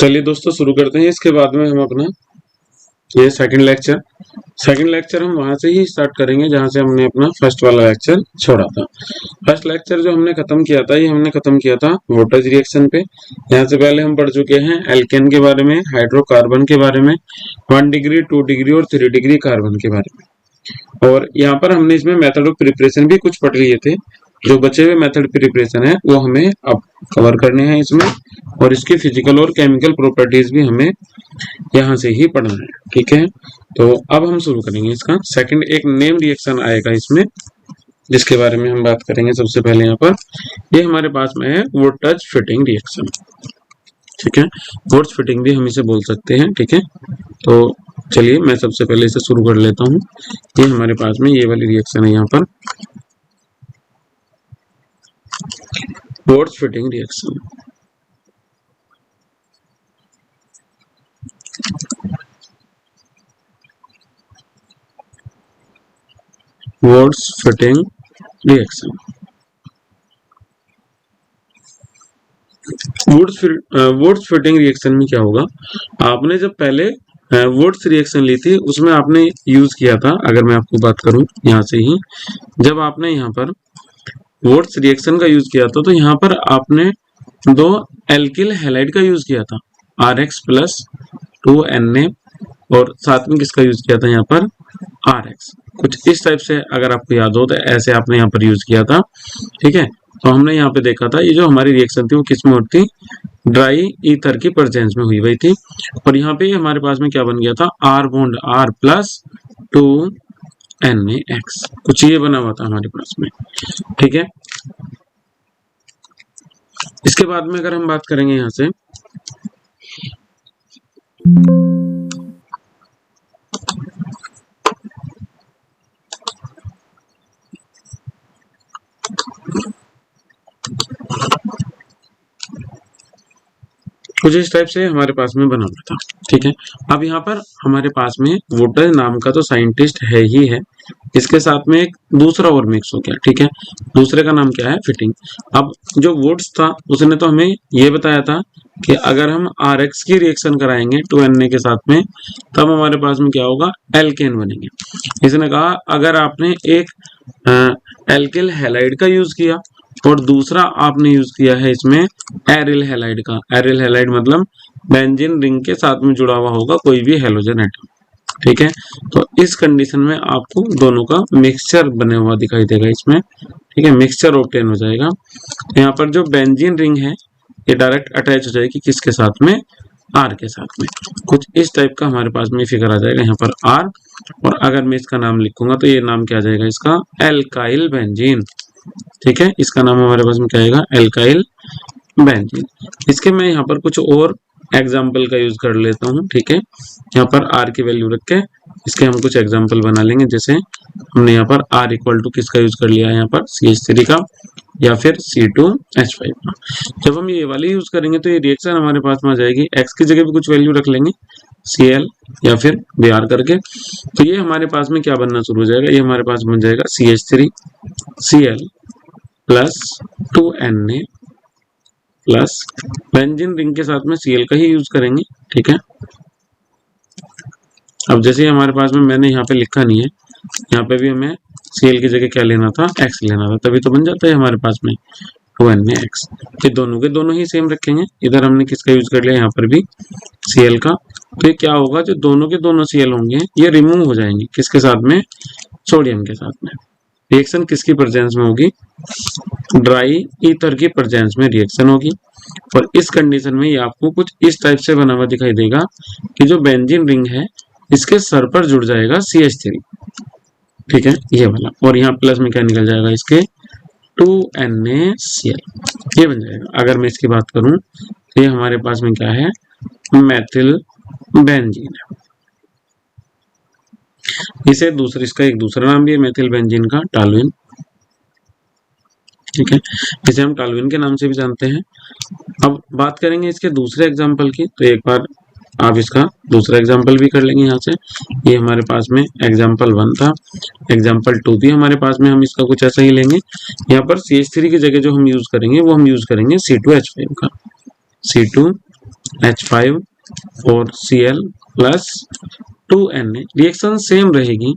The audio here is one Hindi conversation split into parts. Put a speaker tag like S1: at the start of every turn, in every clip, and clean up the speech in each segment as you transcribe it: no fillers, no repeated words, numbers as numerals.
S1: चलिए दोस्तों शुरू करते हैं। इसके बाद में हम अपना ये सेकंड लेक्चर हम वहां से ही स्टार्ट करेंगे जहां से हमने अपना फर्स्ट वाला लेक्चर छोड़ा था। फर्स्ट लेक्चर जो हमने खत्म किया था, ये हमने खत्म किया था वोल्टेज रिएक्शन पे। यहाँ से पहले हम पढ़ चुके हैं एल्केन के बारे में, हाइड्रोकार्बन के बारे में, 1 डिग्री 2 डिग्री और 3 डिग्री कार्बन के बारे में। और यहाँ पर हमने इसमें मेथड ऑफ प्रिपरेशन भी कुछ पढ़ लिए थे। जो बचे हुए मेथड प्रिपरेशन है वो हमें अब कवर करने हैं इसमें, और इसकी फिजिकल और केमिकल प्रॉपर्टीज भी हमें यहाँ से ही पढ़ना है। ठीक है, तो अब हम शुरू करेंगे इसका सेकंड। एक नेम रिएक्शन आएगा इसमें जिसके बारे में हम बात करेंगे। सबसे पहले यहाँ पर ये हमारे पास में है वोल्टेज फिटिंग रिएक्शन। ठीक है, वोल्टेज फिटिंग भी हम इसे बोल सकते हैं। ठीक है, तो चलिए मैं सबसे पहले इसे शुरू कर लेता हूँ। ये हमारे पास में ये वाली रिएक्शन है यहाँ पर, voltage fitting reaction. Voltage fitting reaction, voltage fitting reaction में क्या होगा, आपने जब पहले वोल्टेज रिएक्शन ली थी उसमें आपने यूज किया था, अगर मैं आपको बात करूं यहाँ से ही, जब आपने यहाँ पर वोल्टेज रिएक्शन का यूज किया था तो यहाँ पर आपने दो एल्किल हैलाइड का यूज किया था, RX प्लस 2Na, और साथ में किसका यूज किया था यहाँ पर, RX। कुछ इस टाइप से अगर आपको याद हो तो ऐसे आपने यहाँ पर यूज किया था। ठीक है, तो हमने यहाँ पे देखा था ये जो हमारी रिएक्शन थी वो किस में होती, ड्राई ईथर की प्रेजेंस में हुई थी। और यहाँ पे हमारे पास में क्या बन गया था, R bond R plus 2NaX, कुछ ये बना हुआ था हमारे पास में। ठीक है, इसके बाद में अगर हम बात करेंगे यहाँ से, कुछ इस टाइप से हमारे पास में बना हुआ था। ठीक है, अब यहाँ पर हमारे पास में वोल्टेज नाम का तो साइंटिस्ट है ही है, इसके साथ में एक दूसरा और मिक्स हो गया। ठीक है, दूसरे का नाम क्या है, फिटिंग। अब जो वोल्ट्स था उसने तो हमें ये बताया था कि अगर हम RX की रिएक्शन कराएंगे 2Na के साथ में तब हमारे पास में क्या होगा, एल्केन बनेंगे। इसने कहा अगर आपने एक एल्किल हैलाइड का यूज किया और दूसरा आपने यूज किया है इसमें एरिल हैलाइड का, एरिल हैलाइड मतलब बेंजीन रिंग के साथ में जुड़ा हुआ होगा कोई भी हैलोजन एटम। ठीक है, तो इस कंडीशन में आपको दोनों का मिक्सचर बने हुआ दिखाई देगा इसमें। ठीक है, मिक्सचर ऑब्टेन हो जाएगा। यहाँ पर जो बेंजीन रिंग है ये डायरेक्ट अटैच हो जाएगी किसके साथ में, R के साथ में। कुछ इस टाइप का हमारे पास में फिगर आ जाएगा यहाँ पर R, और अगर मैं इसका नाम लिखूंगा तो ये नाम क्या आ जाएगा इसका, एल्काइल बेंजीन। ठीक है, इसका नाम हमारे पास में क्या आएगा, एल्काइल बेंजीन। इसके मैं यहाँ पर कुछ और एग्जाम्पल का यूज कर लेता हूँ। ठीक है, यहाँ पर R की वैल्यू रख के इसके हम कुछ एग्जाम्पल बना लेंगे। जैसे हमने यहाँ पर R इक्वल टू किसका यूज कर लिया है, यहाँ पर CH3 का या फिर C2H5 का। जब हम ये वाली यूज करेंगे तो ये रिएक्शन हमारे पास में आ जाएगी, X की जगह भी कुछ वैल्यू रख लेंगे Cl या फिर Br करके, तो ये हमारे पास में क्या बनना शुरू हो जाएगा, ये हमारे पास बन जाएगा CH3 Cl plus 2Na plus benzene ring के साथ में Cl का ही यूज करेंगे। ठीक है, अब जैसे हमारे पास में मैंने यहाँ पे लिखा नहीं है, यहाँ पे भी हमें Cl की जगह क्या लेना था, X लेना था, तभी तो बन जाता है हमारे पास में 2NaX। ये दोनों के दोनों ही सेम रखेंगे। इधर हमने किसका यूज कर लिया, यहाँ पर भी Cl का। तो ये क्या होगा, जो दोनों के दोनों Cl होंगे ये रिमूव हो जाएंगे किसके साथ में, सोडियम के साथ में। रिएक्शन किसकी प्रेजेंस में होगी, ड्राई ईथर की प्रेजेंस में रिएक्शन होगी। और इस कंडीशन में ये आपको कुछ इस टाइप से बना हुआ दिखाई देगा कि जो बेंजीन रिंग है इसके सर पर जुड़ जाएगा CH3। ठीक है, ये वाला, और यहाँ प्लस में क्या निकल जाएगा इसके 2NaCl, ये बन जाएगा। अगर मैं इसकी बात करूं तो ये हमारे पास में क्या है, मेथिल बेंजीन है। इसे दूसरे, इसका एक दूसरा नाम भी है मेथिल बेंजीन का, टॉल्यूइन। ठीक है, इसे हम टॉल्यूइन के नाम से भी जानते हैं। अब बात करेंगे इसके दूसरे एग्जाम्पल की, तो एक बार आप इसका दूसरा एग्जाम्पल भी कर लेंगे यहाँ से। ये हमारे पास में एग्जाम्पल 1 था, एग्जाम्पल 2 भी हमारे पास में, हम इसका कुछ ऐसा ही लेंगे। यहाँ पर CH3 की जगह जो हम यूज करेंगे वो हम यूज करेंगे C2H5 का, C2 H5 और Cl plus 2Na। Reaction same रहेगी,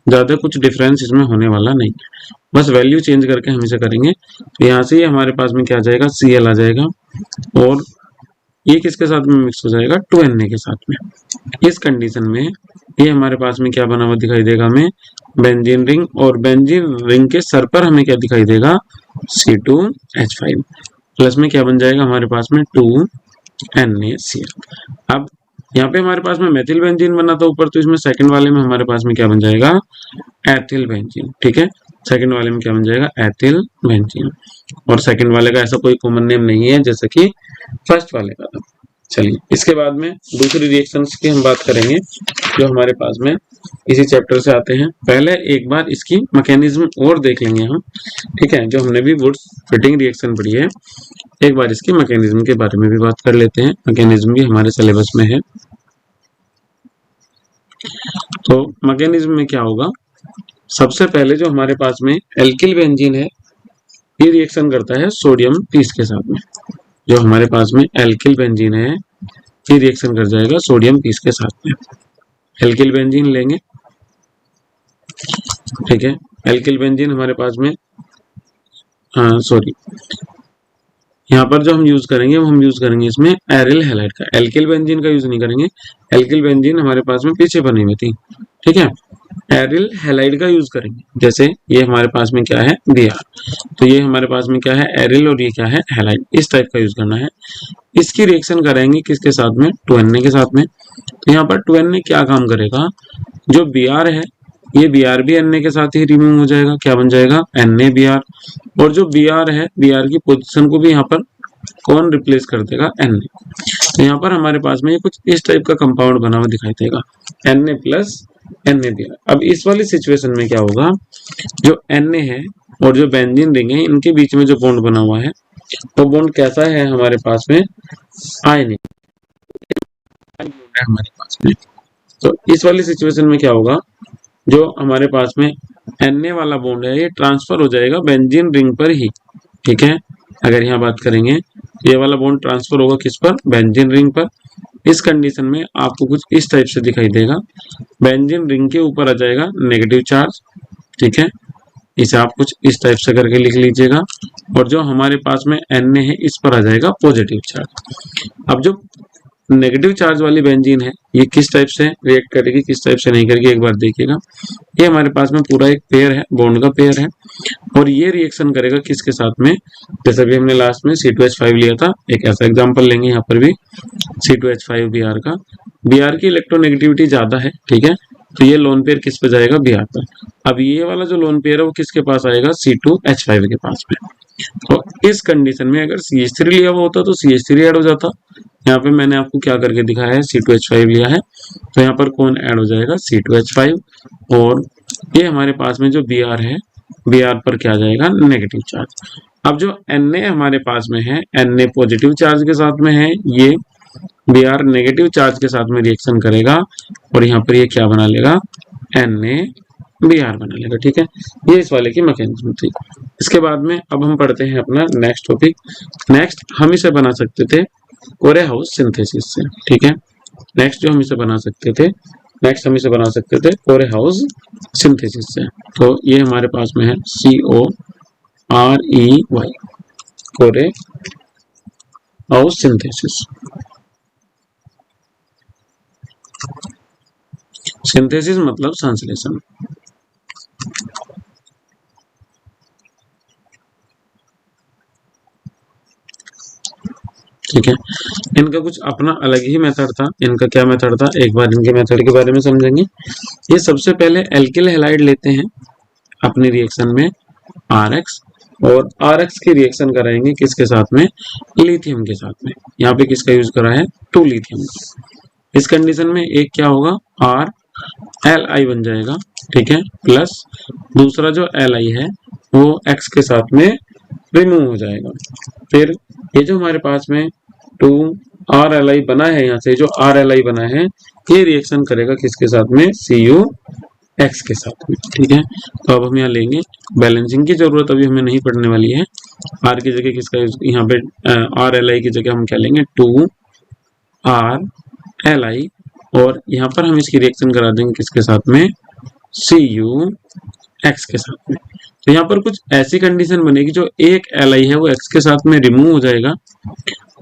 S1: ज्यादा कुछ डिफरेंस इसमें होने वाला नहीं है, बस वैल्यू चेंज करके हम इसे करेंगे। तो यहाँ से हमारे पास में क्या आ जाएगा, Cl आ जाएगा और ये किसके साथ में मिक्स हो जाएगा, 2Na के साथ में। इस कंडीशन में ये हमारे पास में क्या बना हुआ दिखाई देगा हमें, बेंजीन रिंग, और बेंजीन रिंग के सर पर हमें क्या दिखाई देगा, C2H5 प्लस में क्या बन जाएगा हमारे पास में 2NaCl। अब यहाँ पे हमारे पास में मेथिल बेंजीन बना था ऊपर, तो इसमें सेकंड वाले में हमारे पास में क्या बन जाएगा, एथिल बेंजीन। ठीक है, सेकंड वाले में क्या बन जाएगा, एथिल बेंजीन। और सेकंड वाले का ऐसा कोई कॉमन नेम नहीं है जैसे कि फर्स्ट वाले का था। चलिए, इसके बाद में दूसरी रिएक्शंस की हम बात करेंगे जो हमारे पास में इसी चैप्टर से आते हैं। पहले एक बार इसकी मैकेनिज्म और देख लेंगे हम, ठीक है, जो हमने भी वुड्स फिटिंग रिएक्शन पढ़ी है, एक बार इसकी मैकेनिज्म के बारे में भी बात कर लेते हैं। मैकेनिज्म भी हमारे सिलेबस में है। तो मैकेनिज्म में क्या होगा, सबसे पहले जो हमारे पास में एल्किल बेंजीन है, ये रिएक्शन करता है सोडियम पीस के साथ में। जो हमारे पास में एल्किल बेंजीन है, ये रिएक्शन कर जाएगा सोडियम पीस के साथ में। एल्किल बेंजीन लेंगे, ठीक है, एल्किल बेंजीन हमारे पास में, यहाँ पर जो हम यूज करेंगे वो हम यूज करेंगे इसमें एरिल हैलाइड का, एल्किल बेंजीन का यूज नहीं करेंगे। एल्किल बेंजीन हमारे पास में पीछे बनी हुई थी, ठीक है, एरिल हैलाइड का यूज करेंगे। जैसे ये हमारे पास में क्या है, Br, तो ये हमारे पास में क्या है, एरिल, और ये क्या है, हैलाइड। इस टाइप का यूज करना है। इसकी रिएक्शन करेंगे किसके साथ में, 2Na के साथ में। तो यहाँ पर 2Na क्या काम करेगा, जो Br है, ये Br भी Na के साथ ही रिमूव हो जाएगा, क्या बन जाएगा, NaBr। और जो Br है, Br की पोजीशन को भी यहाँ पर कौन रिप्लेस कर देगा, Na। तो यहाँ पर हमारे पास में ये कुछ इस टाइप का कंपाउंड बना हुआ दिखाई देगा, Na प्लस NaBr। अब इस वाली सिचुएशन में क्या होगा, जो Na है और जो बेंजीन रिंग है, इनके बीच में जो बॉन्ड बना हुआ है, वो बॉन्ड कैसा है हमारे पास में, आयनिक हमारे पास में। तो इस वाली सिचुएशन में क्या होगा, जो हमारे पास में Na वाला बॉन्ड है, ये ट्रांसफर हो जाएगा बेंजीन रिंग पर ही। ठीक है, अगर यहाँ बात करेंगे, ये वाला बॉन्ड ट्रांसफर होगा किस पर, बेंजीन रिंग पर। इस कंडीशन में आपको कुछ इस टाइप से दिखाई देगा, बेंजीन रिंग के ऊपर आ जाएगा नेगेटिव चार्ज। ठीक है, इसे आप कुछ इस टाइप से करके लिख लीजिएगा, और जो हमारे पास में Na है, इस पर आ जाएगा पॉजिटिव चार्ज। अब जो नेगेटिव चार्ज वाली बेंजीन है, ये किस टाइप से रिएक्ट करेगी, किस टाइप से नहीं करेगी, एक बार देखिएगा। ये हमारे पास में पूरा एक पेयर है, बॉन्ड का पेयर है, और ये रिएक्शन करेगा किसके साथ में, जैसे भी हमने लास्ट में C2H5 लिया था, एक ऐसा एग्जांपल लेंगे यहाँ पर भी C2H5 Br का। Br की इलेक्ट्रोनेगेटिविटी ज्यादा है, ठीक है, तो ये लोन पेयर किस पे जाएगा, Br पर। अब ये वाला जो लोन पेयर है वो किसके पास आएगा, C2H5 के पास में। तो इस कंडीशन में अगर CH3 लिया हुआ होता तो CH3 ऐड हो जाता। यहाँ पे मैंने आपको क्या करके दिखाया है, C2H5 लिया है, तो यहाँ पर कौन ऐड हो जाएगा, C2H5। और ये हमारे पास में जो Br है, Br पर क्या जाएगा, नेगेटिव चार्ज। अब जो Na हमारे पास में है, Na पॉजिटिव चार्ज के साथ में है, ये Br नेगेटिव चार्ज के साथ में रिएक्शन करेगा, और यहाँ पर ये क्या बना लेगा, NaBr बना लेगा। ठीक है, ये इस वाले की मैकेनिज्म थी। इसके बाद में अब हम पढ़ते हैं अपना नेक्स्ट टॉपिक। नेक्स्ट हम इसे बना सकते थे कोरेहाउस सिंथेसिस से। ठीक है, नेक्स्ट जो हम इसे बना सकते थे, कोरेहाउस सिंथेसिस से। तो ये हमारे पास में है COREY, कोरेहाउस सिंथेसिस। सिंथेसिस मतलब संश्लेषण। ठीक है, इनका कुछ अपना अलग ही मेथड था। इनका क्या मेथड था, एक बार इनके मेथड के बारे में समझेंगे। ये सबसे पहले एल्किल हैलाइड लेते हैं अपनी रिएक्शन में RX, और RX की रिएक्शन कराएंगे किसके साथ में, लिथियम के साथ में। यहाँ पे किसका यूज करा है, 2 लिथियम का। इस कंडीशन में एक क्या होगा, RLi बन जाएगा, ठीक है, प्लस दूसरा जो Li है वो X के साथ में रिमूव हो जाएगा। फिर ये जो हमारे पास में 2RLi बना है, यहाँ से जो RLi बना है, ये रिएक्शन करेगा किसके साथ में, CuX के साथ में। ठीक है, तो अब हम यहाँ लेंगे, बैलेंसिंग की जरूरत अभी हमें नहीं पड़ने वाली है। R की जगह किसका, यहाँ पे RLi की जगह हम क्या लेंगे, 2 RLI, और यहाँ पर हम इसकी रिएक्शन करा देंगे किसके साथ में, CuX के साथ में। तो यहाँ पर कुछ ऐसी कंडीशन बनेगी, जो एक Li है वो X के साथ में रिमूव हो जाएगा,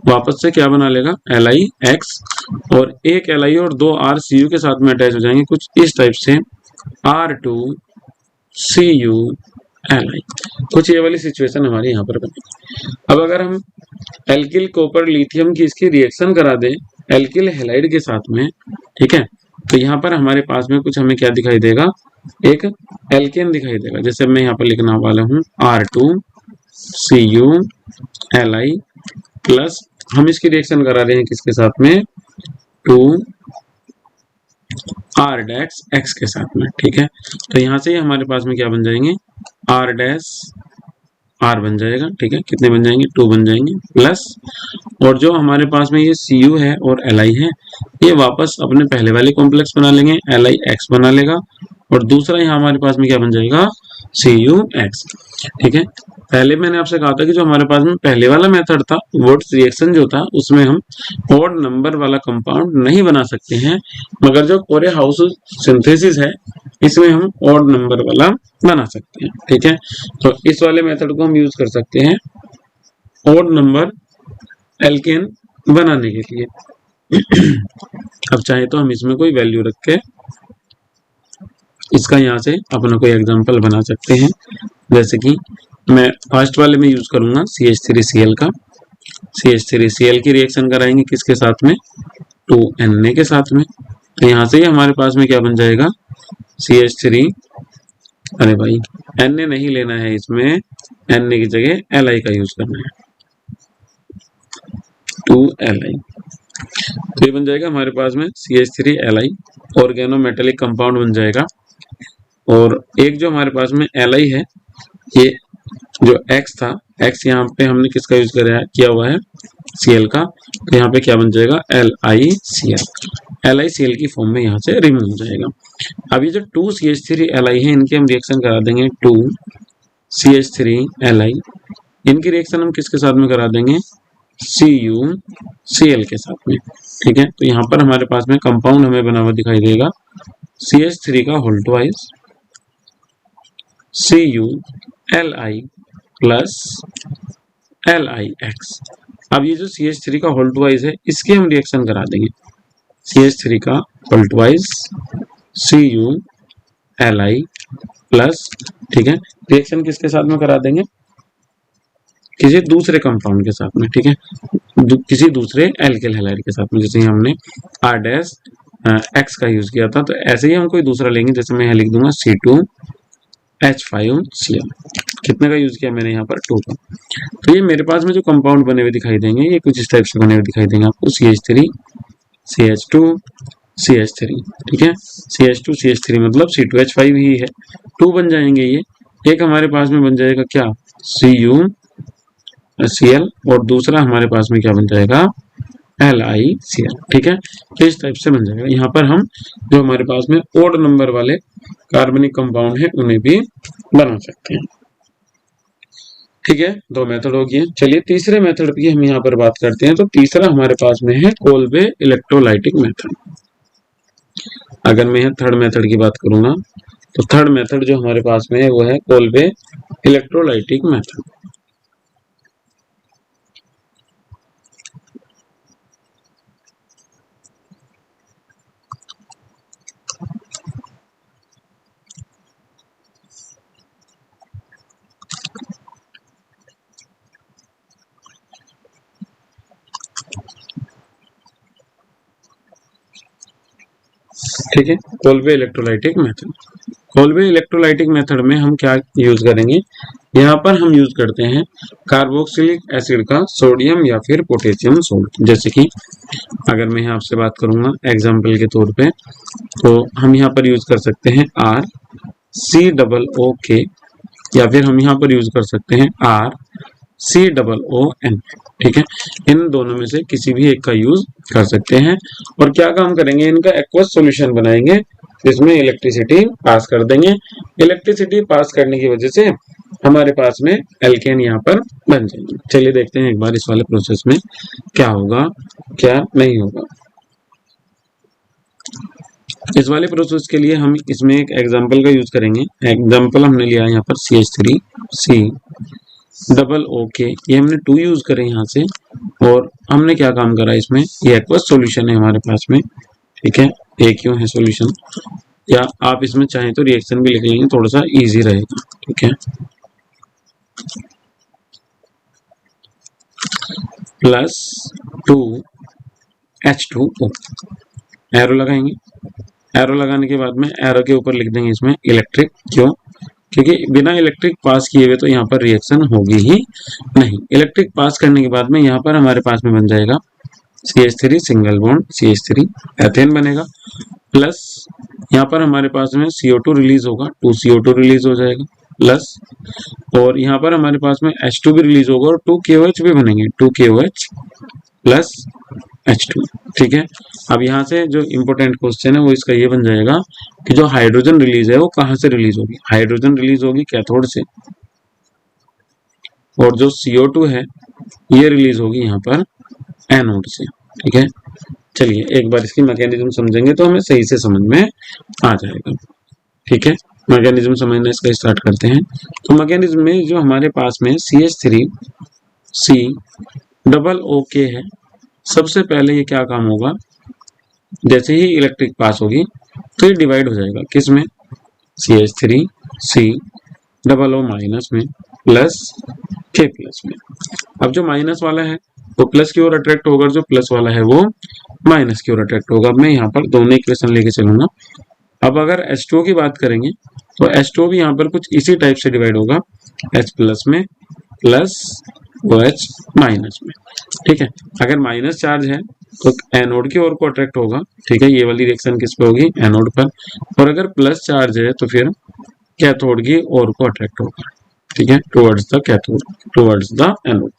S1: वापस से क्या बना लेगा, LiX, और एक Li और दो R Cu के साथ में अटैच हो जाएंगे, कुछ इस टाइप से R2CuLi। कुछ ये वाली सिचुएशन हमारी यहाँ पर बनेगी। अब अगर हम एल्किल कॉपर लिथियम की इसकी रिएक्शन करा दें एल्किल हैलाइड के साथ में, ठीक है, तो यहाँ पर हमारे पास में कुछ हमें क्या दिखाई देगा, एक एल्केन दिखाई देगा। जैसे मैं यहाँ पर लिखना वाला हूँ R2CuLi प्लस, हम इसकी रिएक्शन करा रहे हैं किसके साथ में, 2R-X के साथ में, ठीक है। तो यहाँ से ही हमारे पास में क्या बन जाएंगे, R बन जाएगा, ठीक है, कितने बन जाएंगे, 2 बन जाएंगे, प्लस, और जो हमारे पास में ये Cu है और Li है, ये वापस अपने पहले वाले कॉम्प्लेक्स बना लेंगे, LiX बना लेगा, और दूसरा यहाँ हमारे पास में क्या बन जाएगा, CuX, ठीक है। पहले मैंने आपसे कहा था कि जो हमारे पास में पहले वाला मेथड था, वोट रिएक्शन जो था, उसमें हम ऑड नंबर वाला कंपाउंड नहीं बना सकते हैं, मगर जो कोरे हाउस सिंथेसिस है, इसमें हम ऑड नंबर वाला बना सकते हैं, ठीक है। तो इस वाले मेथड को हम यूज कर सकते हैं ऑड नंबर एल्केन बनाने के लिए। अब चाहे तो हम इसमें कोई वैल्यू रख के इसका यहाँ से अपना कोई एग्जांपल बना सकते हैं। जैसे कि मैं फर्स्ट वाले में यूज करूंगा CH3Cl का, CH3Cl की रिएक्शन कराएंगे किसके साथ में, 2Na के साथ में। तो यहाँ से ही हमारे पास में क्या बन जाएगा, CH3, अरे भाई Na नहीं लेना है, इसमें Na की जगह Li का यूज करना है, 2Li। तो ये बन जाएगा हमारे पास में CH3Li, ऑर्गेनोमेटेलिक कंपाउंड बन जाएगा। और एक जो हमारे पास में Li है, ये जो X था, X यहाँ पे हमने किसका यूज किया हुआ है, Cl का, तो यहाँ पे क्या बन जाएगा, LiCl, LiCl की फॉर्म में यहाँ से रिमूव हो जाएगा। अब ये जो 2CH3Li है, इनकी हम रिएक्शन करा देंगे 2CH3Li, इनकी रिएक्शन हम किसके साथ में करा देंगे, CuCl के साथ में, ठीक है। तो यहाँ पर हमारे पास में कंपाउंड हमें बना हुआ दिखाई देगा, CH3 का whole twice CuLi plus LiX। अब ये जो CH3 का होल ट्वाइस है, इसके हम रिएक्शन करा देंगे, CH3 का होल ट्वाइस CuLi प्लस, ठीक है, रिएक्शन किसके साथ में करा देंगे, किसी दूसरे कंपाउंड के साथ में, ठीक है, किसी दूसरे एल्किल हैलाइड के साथ में। जैसे हमने R-X का यूज किया था, तो ऐसे ही हम कोई दूसरा लेंगे। जैसे मैं यहाँ लिख दूंगा C2H5Cl, कितने का यूज किया मैंने यहाँ पर, 2 का। तो ये मेरे पास में जो कंपाउंड बने हुए दिखाई देंगे, ये कुछ इस टाइप से बने हुए दिखाई देंगे आपको, CH3 CH2 CH3, ठीक है, CH2 CH3 मतलब C2H5 ही है, 2 बन जाएंगे ये। एक हमारे पास में बन जाएगा क्या, CuCl, और दूसरा हमारे पास में क्या बन जाएगा, LiCl, ठीक है। तो इस टाइप से बन जाएगा। यहाँ पर हम जो हमारे पास में ओड नंबर वाले कार्बनिक कंपाउंड है, उन्हें भी बना सकते हैं, ठीक है। 2 मेथड हो गए। चलिए तीसरे मेथड की हम यहाँ पर बात करते हैं। तो तीसरा हमारे पास में है कोल्बे इलेक्ट्रोलाइटिक मेथड। अगर मैं थर्ड मेथड की बात करूंगा, तो थर्ड मेथड जो हमारे पास में है वो है कोल्बे इलेक्ट्रोलाइटिक मेथड। ठीक है, Kolbe electrolytic method. Kolbe electrolytic method में हम क्या यूज करेंगे, यहाँ पर हम यूज करते हैं कार्बोक्सिलिक एसिड का सोडियम या फिर पोटेशियम सोल्ट। जैसे कि अगर मैं यहाँ आपसे बात करूंगा एग्जाम्पल के तौर पे, तो हम यहाँ पर यूज कर सकते हैं RCOOK, या फिर हम यहाँ पर यूज कर सकते हैं RCOON, ठीक है। इन दोनों में से किसी भी एक का यूज कर सकते हैं। और क्या काम करेंगे, इनका एक्वस सॉल्यूशन बनाएंगे, इसमें इलेक्ट्रिसिटी पास कर देंगे। इलेक्ट्रिसिटी पास करने की वजह से हमारे पास में एल्केन यहाँ पर बन जाएंगे। चलिए देखते हैं एक बार इस वाले प्रोसेस में क्या होगा क्या नहीं होगा। इस वाले प्रोसेस के लिए हम इसमें एक एग्जांपल का यूज करेंगे। एग्जांपल हमने लिया है यहाँ पर CH3C ये हमने 2 यूज करे यहाँ से, और हमने क्या काम करा इसमें, ये एक्वस सॉल्यूशन है हमारे पास में, ठीक है, एक क्यों है सॉल्यूशन, या आप इसमें चाहें तो रिएक्शन भी लिख लेंगे, थोड़ा सा इजी रहेगा, ठीक है। प्लस 2H2O, एरो लगाएंगे। एरो लगाने के बाद में एरो के ऊपर लिख देंगे इसमें इलेक्ट्रिक, क्यों, क्योंकि बिना इलेक्ट्रिक पास किए हुए तो यहाँ पर रिएक्शन होगी ही नहीं। इलेक्ट्रिक पास करने के बाद में यहाँ पर हमारे पास में बन जाएगा CH3 single bond CH3 ethane बनेगा, प्लस यहाँ पर हमारे पास में CO2 रिलीज होगा, 2CO2 रिलीज हो जाएगा, प्लस और यहाँ पर हमारे पास में H2 भी रिलीज होगा और 2KOH भी बनेंगे, 2KOH प्लस H2, ठीक है। अब यहाँ से जो इम्पोर्टेंट क्वेश्चन है वो इसका ये बन जाएगा कि जो हाइड्रोजन रिलीज है वो कहाँ से रिलीज होगी। हाइड्रोजन रिलीज होगी कैथोड से, और जो CO2 है ये रिलीज होगी यहाँ पर एनोड से, ठीक है। चलिए एक बार इसकी मैकेनिज्म समझेंगे तो हमें सही से समझ में आ जाएगा, ठीक है। मैकेनिज्म समझना इसका स्टार्ट करते हैं। तो मैकेनिज्म में जो हमारे पास में CH3COO है, सबसे पहले ये क्या काम होगा, जैसे ही इलेक्ट्रिक पास होगी तो ये डिवाइड हो जाएगा, किस में, CH3COO माइनस में प्लस K प्लस में। अब जो माइनस वाला है वो प्लस की ओर अट्रैक्ट होगा, जो प्लस वाला है वो माइनस की ओर अट्रैक्ट होगा। अब मैं यहाँ पर दोनों इक्वेशन लेके चलूंगा। अब अगर H2O की बात करेंगे तो H2O भी यहाँ पर कुछ इसी टाइप से डिवाइड होगा, H प्लस में प्लस OH माइनस में, ठीक है। अगर माइनस चार्ज है तो एनोड की ओर को अट्रैक्ट होगा, ठीक है, ये वाली रिएक्शन किस पे होगी, एनोड पर, और अगर प्लस चार्ज है तो फिर कैथोड की ओर को अट्रैक्ट होगा, ठीक है, towards the cathode, towards the anode,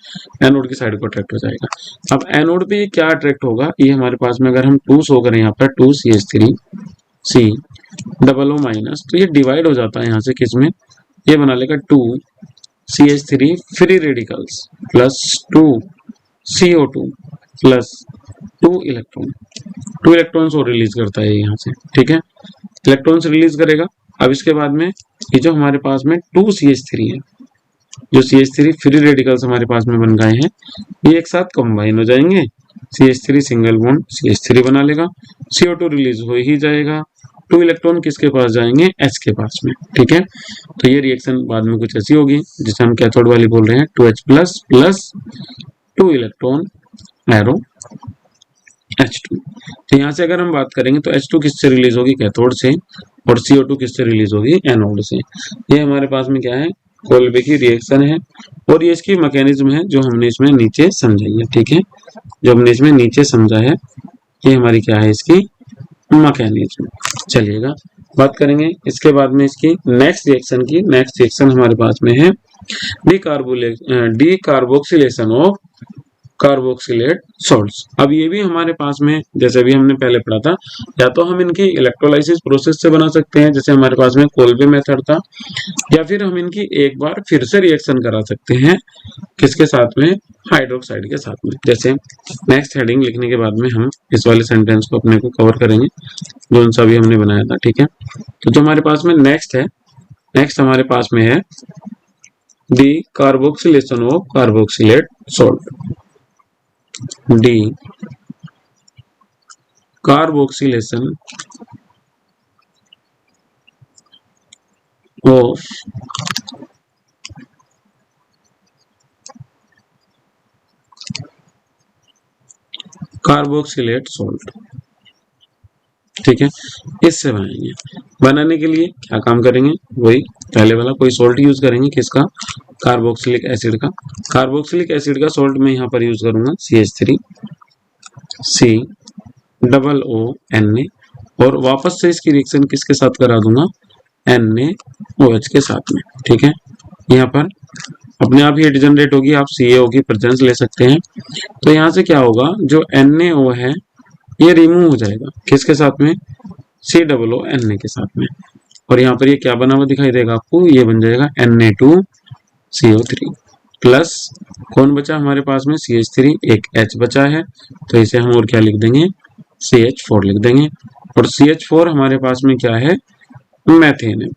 S1: anode की साइड को अट्रैक्ट हो जाएगा। अब एनोड पे क्या अट्रैक्ट होगा, ये हमारे पास में अगर हम 2 शो करें यहाँ पर 2CH3COO माइनस, तो ये डिवाइड हो जाता है यहाँ से किस में, ये बना लेगा 2CH3 free radicals plus 2CO2 plus 2 electrons और रिलीज करता है यहाँ से, ठीक है, इलेक्ट्रॉन्स रिलीज करेगा। अब इसके बाद में ये जो हमारे पास में 2CH3 है, जो CH3 फ्री रेडिकल्स हमारे पास में बन गए हैं, ये एक साथ कंबाइन हो जाएंगे, CH3 सिंगल बॉन्ड CH3 बना लेगा, CO2 रिलीज हो ही जाएगा, 2 इलेक्ट्रॉन किसके पास जाएंगे, H के पास में, ठीक है। तो ये रिएक्शन बाद में कुछ ऐसी होगी जिसे हम कैथोड वाली बोल रहे हैं, 2H plus plus 2 electron arrow H2। तो यहाँ से अगर हम बात करेंगे तो H2 किससे रिलीज होगी, कैथोड से, और CO2 किससे रिलीज होगी, एनोड से। ये हमारे पास में क्या है, कोल्बे की रिएक्शन है, और ये इसकी मैकेनिज्म है जो हमने इसमें नीचे समझाई है, ठीक है, जो हमने इसमें नीचे समझा है, ये हमारी क्या है इसकी मैकेनिज्म। चलिएगा बात करेंगे इसके बाद में इसकी नेक्स्ट रिएक्शन की। नेक्स्ट रिएक्शन हमारे पास में है डीकार्बोक्सिलेशन ऑफ कार्बोक्सिलेट सॉल्ट्स। अब ये भी हमारे पास में, जैसे भी हमने पहले पढ़ा था, या तो हम इनकी इलेक्ट्रोलाइसिस प्रोसेस से बना सकते हैं जैसे हमारे पास में कोल्बे मेथड था, या फिर हम इनकी एक बार फिर से रिएक्शन करा सकते हैं, किसके साथ में, हाइड्रोक्साइड के साथ में। जैसे नेक्स्ट हेडिंग लिखने के बाद में हम इस वाले सेंटेंस को अपने को कवर करेंगे जो सा भी हमने बनाया था, ठीक है। तो जो हमारे पास में नेक्स्ट है, नेक्स्ट हमारे पास में है decarboxylation of carboxylate salt, decarboxylation of carboxylate salt, ठीक है। इससे बनाएंगे, बनाने के लिए क्या काम करेंगे, वही पहले वाला कोई सॉल्ट यूज करेंगे, किसका, कार्बोक्सिलिक एसिड का। कार्बोक्सिलिक एसिड का सॉल्ट मैं यहाँ पर यूज करूंगा CH3COO और वापस से इसकी रिएक्शन किसके साथ करा दूंगा, NaOH के साथ में, ठीक है। यहाँ पर अपने आप ही डिजनरेट होगी, आप CaO की प्रेजेंस ले सकते हैं। तो यहाँ से क्या होगा, जो NaO है ये रिमूव हो जाएगा, किसके साथ में, COO Na के साथ में, और यहाँ पर ये क्या बना हुआ दिखाई देगा आपको, ये बन जाएगा Na2 CO3 प्लस कौन बचा हमारे पास में CH3, एक H बचा है तो इसे हम और क्या लिख देंगे, CH4 लिख देंगे। और CH4 हमारे पास में क्या है, मैथेन है।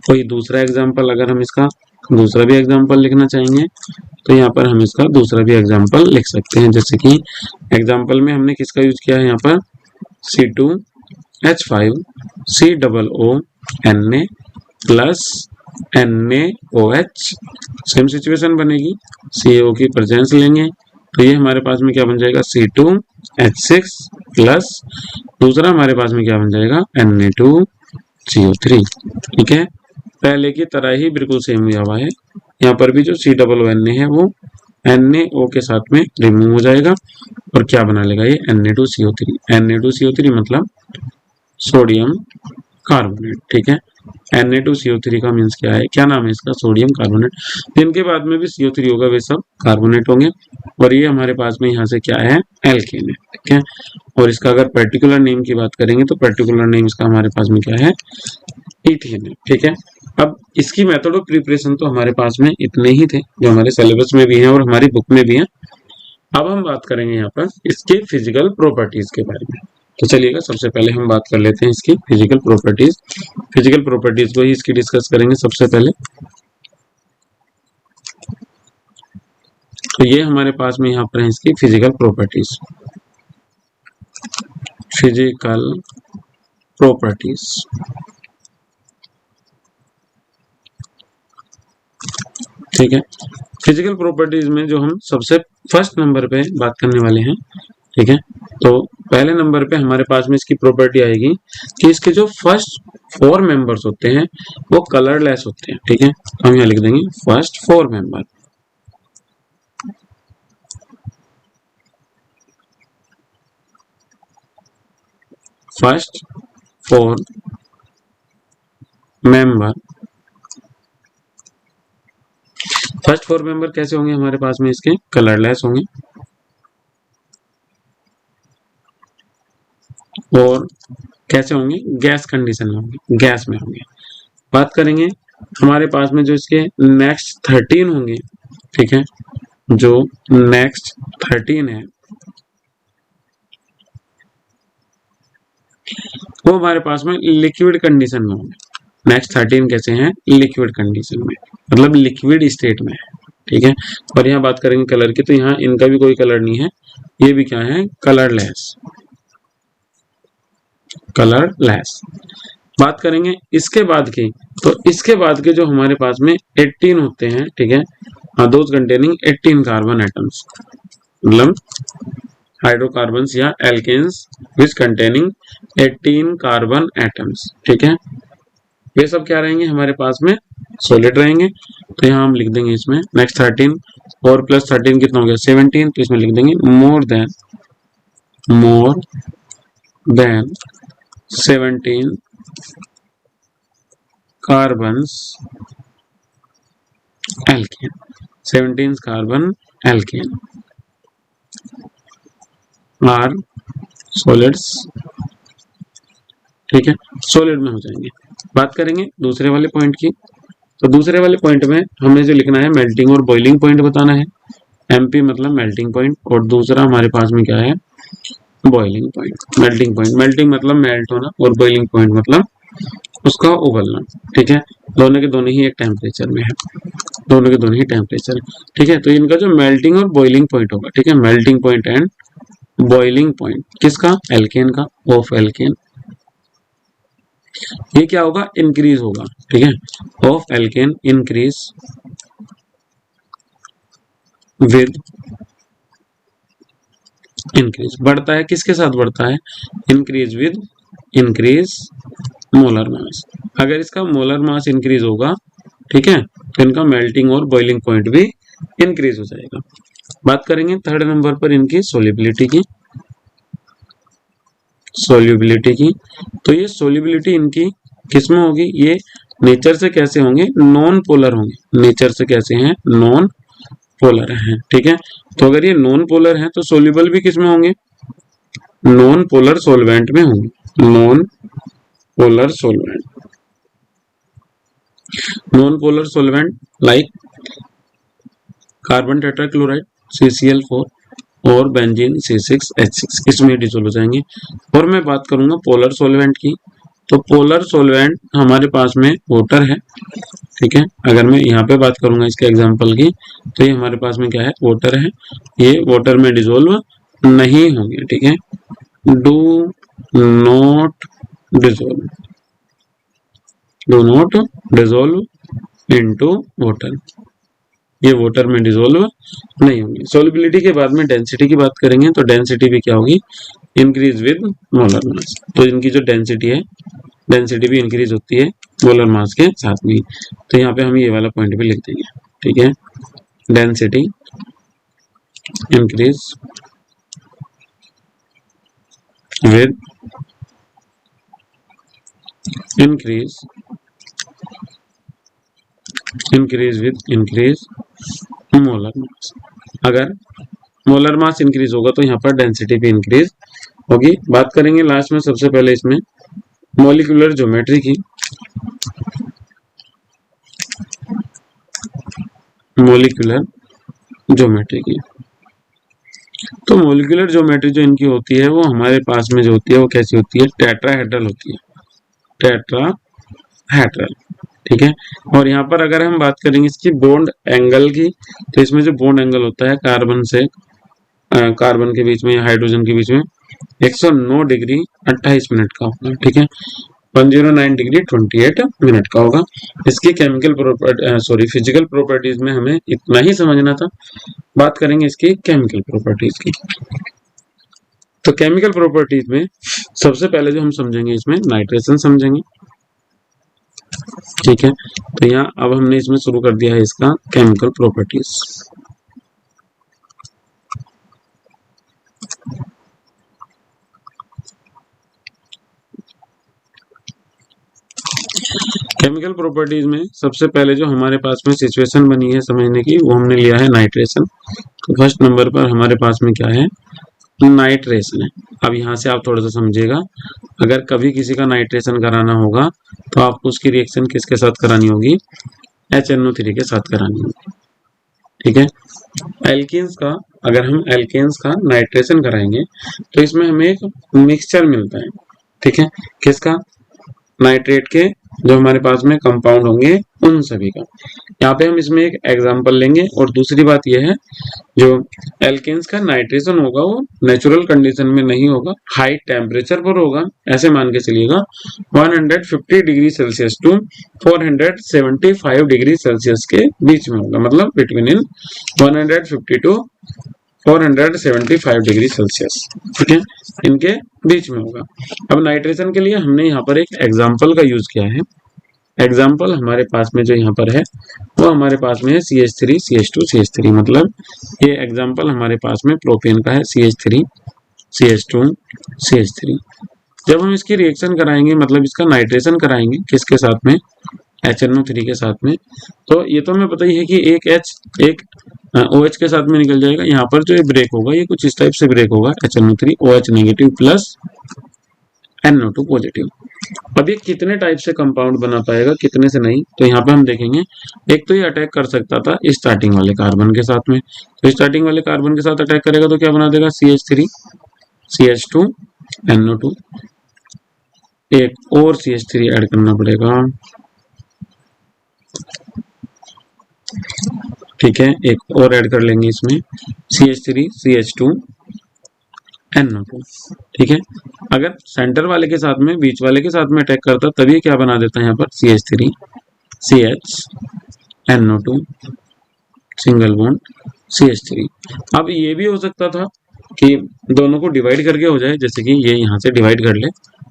S1: कोई दूसरा एग्जाम्पल अगर हम इसका दूसरा भी एग्जाम्पल लिखना चाहेंगे तो यहाँ पर हम इसका दूसरा भी एग्जाम्पल लिख सकते हैं। जैसे कि एग्जाम्पल में हमने किसका यूज किया है, यहाँ पर C2H5 COO Na plus NaOH। Same situation बनेगी, CO की प्रेजेंस लेंगे तो ये हमारे पास में क्या बन जाएगा, C2H6 प्लस दूसरा हमारे पास में क्या बन जाएगा, Na2CO3। ठीक है, पहले की तरह ही बिल्कुल सेम हुआ हुआ है। यहाँ पर भी जो COONA है वो NaO के साथ में रिमूव हो जाएगा और क्या बना लेगा ये Na2CO3। Na2CO3 मतलब सोडियम कार्बोनेट। ठीक है, Na2CO3 का मीन्स क्या है, क्या नाम है इसका, सोडियम कार्बोनेट। इनके बाद में भी CO3 होगा, वे सब कार्बोनेट होंगे और ये हमारे पास में यहाँ से क्या है, एल्केन है। ठीक है, और इसका अगर पर्टिकुलर नेम की बात करेंगे तो पर्टिकुलर नेम इसका हमारे पास में क्या है, इथेन है। ठीक है, अब इसकी मेथड ऑफ प्रिपरेशन तो हमारे पास में इतने ही थे जो हमारे सिलेबस में भी हैं और हमारी बुक में भी हैं। अब हम बात करेंगे यहाँ पर इसके फिजिकल प्रॉपर्टीज के बारे में। तो चलिएगा सबसे पहले हम बात कर लेते हैं इसकी फिजिकल प्रॉपर्टीज। फिजिकल प्रॉपर्टीज को ही इसकी डिस्कस करेंगे सबसे पहले। तो ये हमारे पास में यहाँ पर है इसकी फिजिकल प्रॉपर्टीज। फिजिकल प्रॉपर्टीज, ठीक है, फिजिकल प्रॉपर्टीज में जो हम सबसे फर्स्ट नंबर पे बात करने वाले हैं। ठीक है, तो पहले नंबर पे हमारे पास में इसकी प्रॉपर्टी आएगी कि इसके जो फर्स्ट 4 मेंबर्स होते हैं वो कलरलेस होते हैं। ठीक है, हम यहाँ लिख देंगे first 4 member. First 4 member, first 4 member कैसे होंगे हमारे पास में, इसके कलरलेस होंगे और कैसे होंगे, गैस कंडीशन में होंगे, गैस में होंगे। बात करेंगे हमारे पास में जो इसके नेक्स्ट 13 होंगे। ठीक है, जो नेक्स्ट 13 है वो हमारे पास में लिक्विड कंडीशन में होंगे। नेक्स्ट 13 कैसे हैं, लिक्विड कंडीशन में, मतलब लिक्विड स्टेट में है। ठीक है, और यहाँ बात करेंगे कलर की तो यहाँ इनका भी कोई कलर नहीं है, ये भी क्या है, कलरलेस, कलरलेस। बात करेंगे इसके बाद की, तो इसके बाद के जो हमारे पास में 18 होते हैं। ठीक है, दोज कंटेनिंग 18 कार्बन एटम्स, मतलब हाइड्रोकार्बन्स या एल्केन्स विच कंटेनिंग 18 कार्बन एटम्स। ठीक है, ये सब क्या रहेंगे हमारे पास में, सॉलिड रहेंगे। तो यहाँ हम लिख देंगे इसमें नेक्स्ट 13 और प्लस 13 कितना हो गया, 17। तो इसमें लिख देंगे more than 17 carbons alkane, 17 carbon alkane are solids. ठीक है, सॉलिड में हो जाएंगे। बात करेंगे दूसरे वाले पॉइंट की, तो दूसरे वाले पॉइंट में हमें जो लिखना है मेल्टिंग और बॉइलिंग पॉइंट बताना है। MP मतलब मेल्टिंग पॉइंट और दूसरा हमारे पास में क्या है, boiling point. Melting point, melting मतलब मेल्ट होना और बॉइलिंग पॉइंट मतलब उसका उबलना। ठीक है, दोनों के दोनों ही एक टेम्परेचर में है, दोनों के दोनों ही टेम्परेचर। ठीक है, तो इनका जो मेल्टिंग और बॉइलिंग पॉइंट होगा, ठीक है, melting point and boiling point किसका, एल्केन का, ऑफ एल्केन, ये क्या होगा, इंक्रीज होगा। ठीक है, of alkene increase with, increase बढ़ता है, किसके साथ बढ़ता है, increase with increase molar mass. अगर इसका मोलर मास इंक्रीज होगा, ठीक है, तो इनका मेल्टिंग और बॉइलिंग पॉइंट भी इंक्रीज हो जाएगा। बात करेंगे थर्ड नंबर पर इनकी सोल्युबिलिटी की, सोल्युबिलिटी की। तो ये सोल्युबिलिटी इनकी किसमें होगी, ये नेचर से कैसे होंगे, नॉन पोलर होंगे। नेचर से कैसे हैं, नॉन पोलर हैं। ठीक है, तो अगर ये नॉन पोलर हैं तो सोल्यूबल भी किसमें होंगे, नॉन पोलर सॉल्वेंट में होंगे, non polar solvent, non polar solvent like carbon tetrachloride CCl4 और बेंजीन C6H6 इसमें डिसोल्व हो जाएंगे। और मैं बात करूंगा पोलर सॉल्वेंट की, तो पोलर सॉल्वेंट हमारे पास में वाटर है, ठीक है। अगर मैं यहाँ पे बात करूंगा इसके एग्जांपल की, तो ये हमारे पास में क्या है, वाटर है, ये वाटर में डिसोल्व नहीं होंगे, ठीक है। Do not dissolve, do not dissolve into water, ये वाटर में डिसोल्व नहीं होंगे। सोल्युबिलिटी के बाद में डेंसिटी की बात करेंगे, तो डेंसिटी भी क्या होगी, इंक्रीज विद मोलर मास। तो इनकी जो डेंसिटी है, डेंसिटी भी इंक्रीज होती है मोलर मास के साथ में। तो यहाँ पे हम ये वाला पॉइंट भी लिख देंगे, ठीक है। Density increase with increase with increase molar mass. अगर मोलर मास इंक्रीज होगा तो यहाँ पर डेंसिटी भी इंक्रीज होगी। बात करेंगे लास्ट में सबसे पहले इसमें मॉलिक्यूलर ज्योमेट्री की। मॉलिक्यूलर ज्योमेट्री की, तो मॉलिक्यूलर ज्योमेट्री जो इनकी होती है वो हमारे पास में जो होती है वो कैसी होती है, टेट्राहेड्रल होती है, टेट्राहेड्रल, ठीक है। और यहाँ पर अगर हम बात करेंगे इसकी बॉन्ड एंगल की, तो इसमें जो बॉन्ड एंगल होता है कार्बन से कार्बन के बीच में या हाइड्रोजन के बीच में 109 डिग्री 28 मिनट का होगा, ठीक है। 109 डिग्री 28 मिनट का होगा। इसकी केमिकल प्रॉपर्टी फिजिकल प्रॉपर्टीज में हमें इतना ही समझना था। बात करेंगे इसकी केमिकल प्रॉपर्टीज की, तो केमिकल प्रॉपर्टीज में सबसे पहले जो हम समझेंगे इसमें नाइट्रेशन समझेंगे, ठीक है। तो यहाँ अब हमने इसमें शुरू कर दिया है इसका केमिकल प्रॉपर्टीज। केमिकल प्रॉपर्टीज में सबसे पहले जो हमारे पास में सिचुएशन बनी है समझने की, वो हमने लिया है नाइट्रेशन। तो फर्स्ट नंबर पर हमारे पास में क्या है, नाइट्रेशन है। अब यहाँ से आप थोड़ा सा समझिएगा, अगर कभी किसी का नाइट्रेशन कराना होगा तो आपको उसकी रिएक्शन किसके साथ करानी होगी, HNO3 के साथ करानी होगी, ठीक है। एल्केन्स का, अगर हम एल्केन्स का नाइट्रेशन कराएंगे तो इसमें हमें एक मिक्सचर मिलता है, ठीक है। किसका, नाइट्रेट के जो हमारे पास में कंपाउंड होंगे उन सभी का। यहाँ पे हम इसमें एक एग्जांपल लेंगे। और दूसरी बात यह है, जो एल्केन्स का नाइट्रेशन होगा वो नेचुरल कंडीशन में नहीं होगा, हाई टेम्परेचर पर होगा। ऐसे मान के चलिएगा 150 degree Celsius to 475 degree Celsius के बीच में होगा, मतलब between in 150 to 475 degree Celsius, ठीक है, इनके बीच में होगा। अब नाइट्रेशन के लिए हमने यहाँ पर एक एग्जाम्पल का यूज किया है। एग्जाम्पल हमारे पास में जो यहाँ पर है वो हमारे पास में है CH3 CH2 CH3, मतलब ये एग्जाम्पल हमारे पास में प्रोपेन का है CH3 CH2 CH3। जब हम इसकी रिएक्शन कराएंगे, मतलब इसका नाइट्रेशन कराएंगे किसके साथ में, HNO3 के साथ में, तो ये तो हमें पता ही है कि एक H एक OH के साथ में निकल जाएगा। यहाँ पर जो ये ब्रेक होगा ये कुछ इस टाइप से ब्रेक होगा, HNO3 OH negative plus NO2 positive. अब ये कितने टाइप से कंपाउंड बना पाएगा, कितने से नहीं, तो यहाँ पे हम देखेंगे। एक तो ये अटैक कर सकता था स्टार्टिंग वाले कार्बन के साथ में, तो स्टार्टिंग वाले कार्बन के साथ अटैक करेगा तो क्या बना देगा, CH3 CH2 NO2, एक और CH3 ऐड करना पड़ेगा, ठीक है, एक और ऐड कर लेंगे इसमें CH3 CH2 NO2, ठीक है। अगर सेंटर वाले के साथ में, बीच वाले के साथ में अटैक करता तभी क्या बना देता है यहाँ पर CH3 CH NO2 single bond CH3। अब ये भी हो सकता था कि दोनों को डिवाइड करके हो जाए, जैसे कि ये यहाँ से डिवाइड कर ले,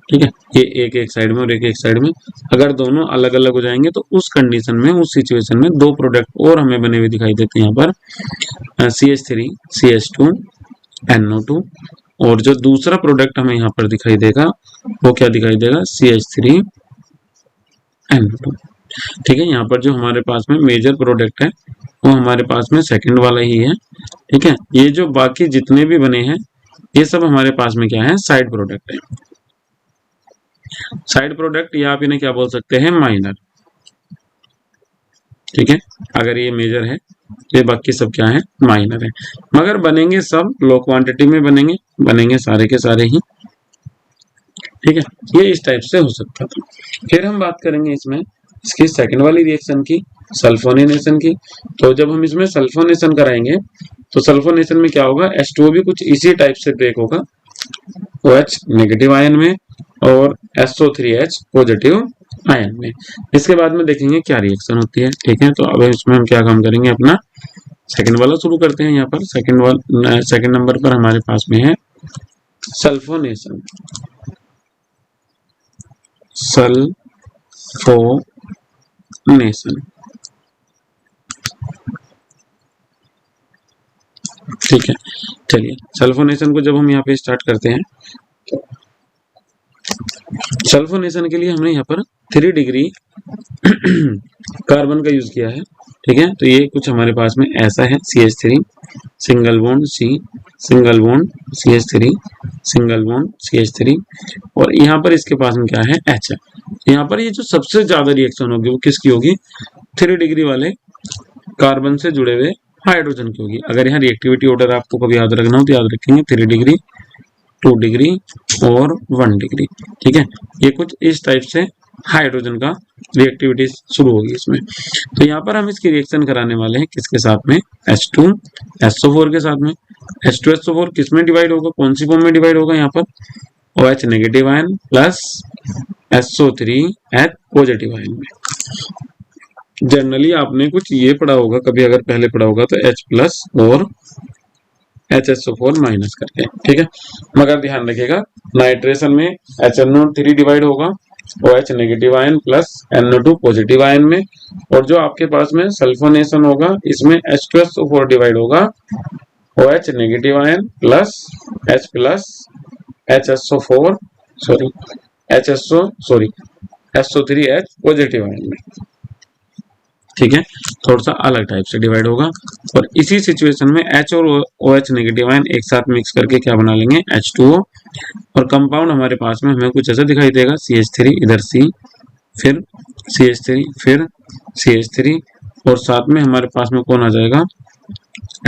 S1: ठीक है, ये एक एक साइड में और एक एक साइड में। अगर दोनों अलग अलग हो जाएंगे तो उस कंडीशन में, उस सिचुएशन में दो प्रोडक्ट और हमें बने हुए दिखाई देते हैं यहाँ पर, CH3 CH2 NO2, और जो दूसरा प्रोडक्ट हमें यहाँ पर दिखाई देगा वो क्या दिखाई देगा, CH3 NO2, ठीक है। यहाँ पर जो हमारे पास में मेजर प्रोडक्ट है वो हमारे पास में सेकंड वाला ही है, ठीक है। ये जो बाकी जितने भी बने हैं ये सब हमारे पास में क्या है, साइड प्रोडक्ट है। साइड प्रोडक्ट या आप इन्हें क्या बोल सकते हैं, माइनर, ठीक है। अगर ये मेजर है ये बाकी सब क्या है, माइनर है। मगर बनेंगे सब लो क्वांटिटी में बनेंगे सारे के सारे ही, ठीक है। ये इस टाइप से हो सकता था। फिर हम बात करेंगे इसमें इसकी सेकंड वाली रिएक्शन की, सल्फोनेशन की। तो जब हम इसमें सल्फोनेशन कराएंगे तो सल्फोनेशन में क्या होगा, H2O भी कुछ इसी टाइप से ब्रेक होगा, OH नेगेटिव आयन में और SO3H पॉजिटिव आयन में। इसके बाद में देखेंगे क्या रिएक्शन होती है, ठीक है। तो अब इसमें हम क्या काम करेंगे, अपना सेकंड वाला शुरू करते हैं। यहाँ पर सेकंड नंबर पर हमारे पास में है सल्फोनेशन। सल्फोनेशन, ठीक है। चलिए सल्फोनेशन को जब हम यहाँ पे स्टार्ट करते हैं, सल्फोनेशन के लिए हमने यहाँ पर 3 डिग्री कार्बन का यूज किया है, ठीक है। तो ये कुछ हमारे पास में ऐसा है, CH3 single bond C, single bond CH3, single bond CH3, और यहाँ पर इसके पास में क्या है, H है। यहाँ पर ये जो सबसे ज्यादा रिएक्शन होगी वो किसकी होगी, 3 डिग्री वाले कार्बन से जुड़े हुए हाइड्रोजन की होगी। अगर यहाँ रिएक्टिविटी ऑर्डर आपको कभी याद रखना हो तो याद रखेंगे 3 डिग्री, 2 डिग्री और 1 डिग्री, ठीक है। ये कुछ इस टाइप से हाइड्रोजन का रिएक्टिविटी शुरू होगी इसमें। तो यहाँ पर हम इसकी रिएक्शन कराने वाले हैं किसके साथ में, H2SO4 के साथ में। H2SO4 किस में डिवाइड होगा, कौन सी फॉर्म में डिवाइड होगा, यहाँ पर OH negative ion plus SO3H positive ion में। जनरली आपने कुछ ये पढ़ा होगा, कभी अगर पहले पढ़ा होगा तो H प्लस और HSO4 माइनस करके, ठीक है। मगर ध्यान रखिएगा नाइट्रेशन में HNO3 डिवाइड होगा OH negative ion plus NO2 positive ion में, और जो आपके पास में सल्फोनेशन होगा इसमें H2SO4 डिवाइड होगा OH negative ion plus H plus HSO4 SO3H positive ion में, ठीक है। थोड़ा सा अलग टाइप से डिवाइड होगा। और इसी सिचुएशन में H और OH नेगेटिव आयन एक साथ मिक्स करके क्या बना लेंगे, H2O, और कंपाउंड हमारे पास में हमें कुछ ऐसा दिखाई देगा, CH3 इधर C, फिर CH3, फिर CH3, और साथ में हमारे पास में कौन आ जाएगा,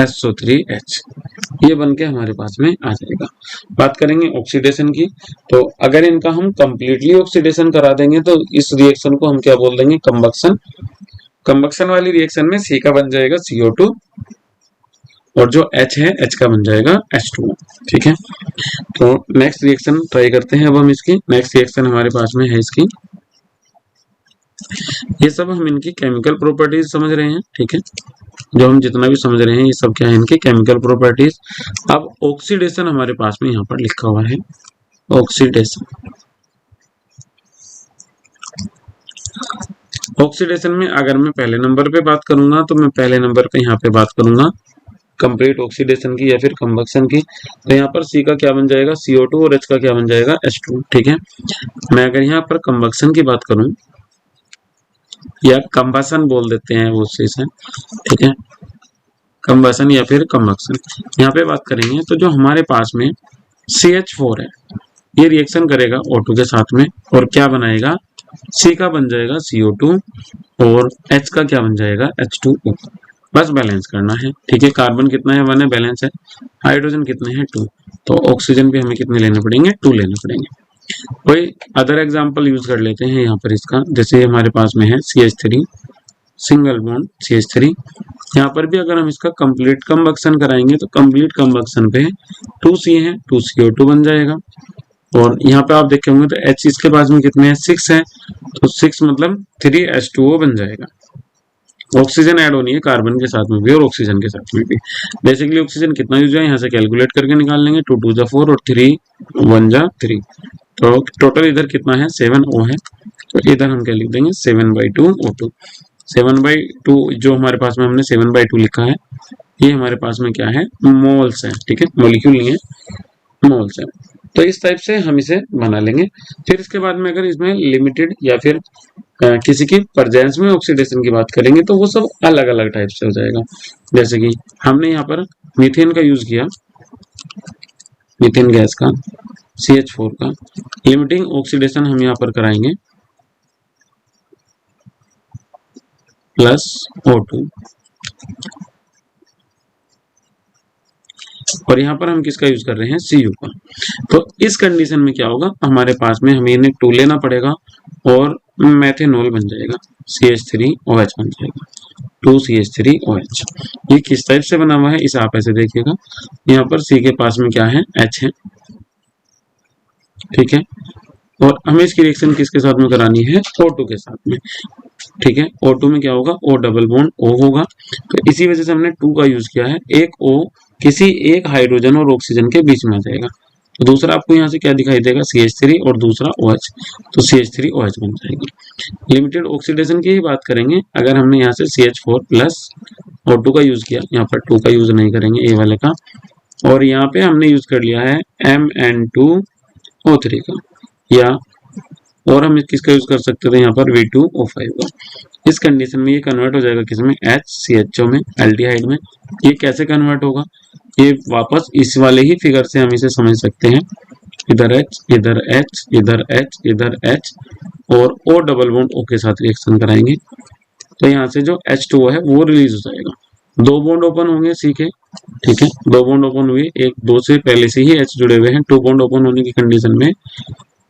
S1: SO3H। ये बन के हमारे पास में आ जाएगा। बात करेंगे ऑक्सीडेशन की, तो अगर इनका हम कंप्लीटली ऑक्सीडेशन करा देंगे तो इस रिएक्शन को हम क्या बोल देंगे, कंबक्शन। कंबक्शन वाली रिएक्शन में C का बन जाएगा CO2 और जो H है H का बन जाएगा H2O, ठीक है। तो नेक्स्ट रिएक्शन ट्राई करते हैं अब हम इसकी। नेक्स्ट रिएक्शन हमारे पास में है इसकी, ये सब हम इनकी केमिकल प्रॉपर्टीज समझ रहे हैं, ठीक है। जो हम जितना भी समझ रहे हैं ये सब क्या है, इनके केमिकल प्रॉपर्टीज। अब ऑक्सीडेशन हमारे पास में यहाँ पर लिखा हुआ है, ऑक्सीडेशन। ऑक्सीडेशन में अगर मैं पहले नंबर पे बात करूंगा तो मैं पहले नंबर पे यहाँ पे बात करूंगा कंप्लीट ऑक्सीडेशन की या फिर कंबक्शन की। तो यहाँ पर C का क्या बन जाएगा, CO2, और H का क्या बन जाएगा, H2, ठीक है। मैं अगर यहाँ पर कंबक्शन की बात करूं या कंबसन बोल देते हैं वो चीज है, ठीक है, कंबसन या फिर कंबक्शन, यहाँ पे बात करेंगे तो जो हमारे पास में CH4 है ये रिएक्शन करेगा O2 के साथ में और क्या बनाएगा, C का बन जाएगा CO2 और H का क्या बन जाएगा, H2O। बस बैलेंस करना है, ठीक है। कार्बन कितना है, 1 है, बैलेंस है। हाइड्रोजन कितने हैं, 2। तो ऑक्सीजन भी हमें कितने लेने पड़ेंगे, 2 लेने पड़ेंगे। कोई अदर एग्जांपल यूज कर लेते हैं यहाँ पर इसका, जैसे हमारे पास में है CH3 सिंगल बॉन्ड CH3। यहाँ पर भी अगर हम इसका कंप्लीट कंबक्शन कराएंगे तो कंप्लीट कंबक्शन पे 2C है, 2CO2 बन जाएगा। और यहाँ पे आप देखेंगे तो H इसके पास में कितने हैं, 6 है, तो 6 मतलब 3H2O बन जाएगा। ऑक्सीजन ऐड होनी है कार्बन के साथ में भी और ऑक्सीजन के साथ में भी। बेसिकली ऑक्सीजन कितना यूज है यहाँ से कैलकुलेट करके निकाल लेंगे, 2 2 4 और 3 1 3। तो टोटल इधर कितना है, 7O है। तो इधर हम क्या लिख देंगे, 7/2 O2। 7/2 जो हमारे पास में हमने 7/2 लिखा है, ये हमारे पास में क्या है, मोल्स है, ठीक है, मॉलिक्यूल नहीं है, मोल्स है। तो इस टाइप से हम इसे बना लेंगे। फिर इसके बाद में अगर इसमें लिमिटेड या फिर किसी की प्रेजेंस में ऑक्सीडेशन की बात करेंगे तो वो सब अलग अलग टाइप से हो जाएगा। जैसे कि हमने यहाँ पर मीथेन का यूज किया, मीथेन गैस का, CH4 का लिमिटिंग ऑक्सीडेशन हम यहाँ पर कराएंगे प्लस O2 और यहाँ पर हम किसका यूज कर रहे हैं, Cu का। तो इस कंडीशन में क्या होगा, हमारे पास में हमें इन्हें 2 लेना पड़ेगा और मेथेनॉल बन जाएगा, CH3OH बन जाएगा, 2CH3OH। ये किस टाइप से बना हुआ है इसे आप ऐसे देखिएगा, यहाँ पर C के पास में क्या है, H है, ठीक है, और हमें इसकी रिएक्शन किसके साथ में करानी है, O2 के साथ में, ठीक है। O2 में क्या होगा, O डबल बॉन्ड O होगा, तो इसी वजह से हमने 2 का यूज किया है। एक O किसी एक हाइड्रोजन और ऑक्सीजन के बीच में आ जाएगा, तो दूसरा आपको यहाँ से क्या दिखाई देगा, CH3 और दूसरा OH, तो CH3OH बन जाएगी। लिमिटेड ऑक्सीडेशन की ही बात करेंगे, अगर हमने यहाँ से CH4 प्लस O2 का यूज किया, यहाँ पर 2 का यूज नहीं करेंगे, ए वाले का, और यहाँ पे हमने यूज कर लिया है MN2O3 का, या और हम किसका यूज कर सकते थे यहाँ पर V2O5 का। इस कंडीशन में ये कन्वर्ट हो जाएगा किसमें, HCHO में, एल्डिहाइड में। ये कैसे कन्वर्ट होगा, ये वापस इस वाले ही फिगर से हम इसे समझ सकते हैं, इधर H इधर H इधर H इधर H और O डबल बॉन्ड O के साथ रिएक्शन कराएंगे, तो यहाँ से जो H2O है वो रिलीज हो जाएगा, 2 बॉन्ड ओपन होंगे C के, ठीक है, 2 बॉन्ड ओपन हुए, एक 2 से पहले से ही H जुड़े हुए हैं, 2 बॉन्ड ओपन होने की कंडीशन में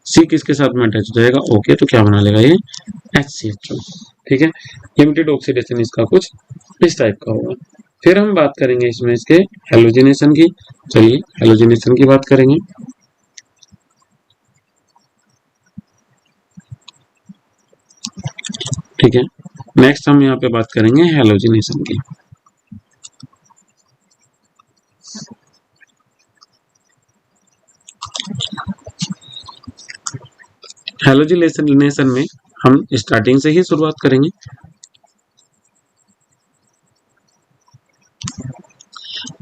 S1: C किसके साथ में अटैच हो जाएगा, ओके, तो क्या बना लेगा ये, HCHO, ठीक है। लिमिटेड ऑक्सीडेशन इसका कुछ इस टाइप का होगा। फिर हम बात करेंगे इसमें इसके हेलोजिनेशन की, चलिए हेलोजिनेशन की बात करेंगे। ठीक है, नेक्स्ट हम यहाँ पे बात करेंगे हेलोजिनेशन की। हेलोजिनेशन में हम स्टार्टिंग से ही शुरुआत करेंगे।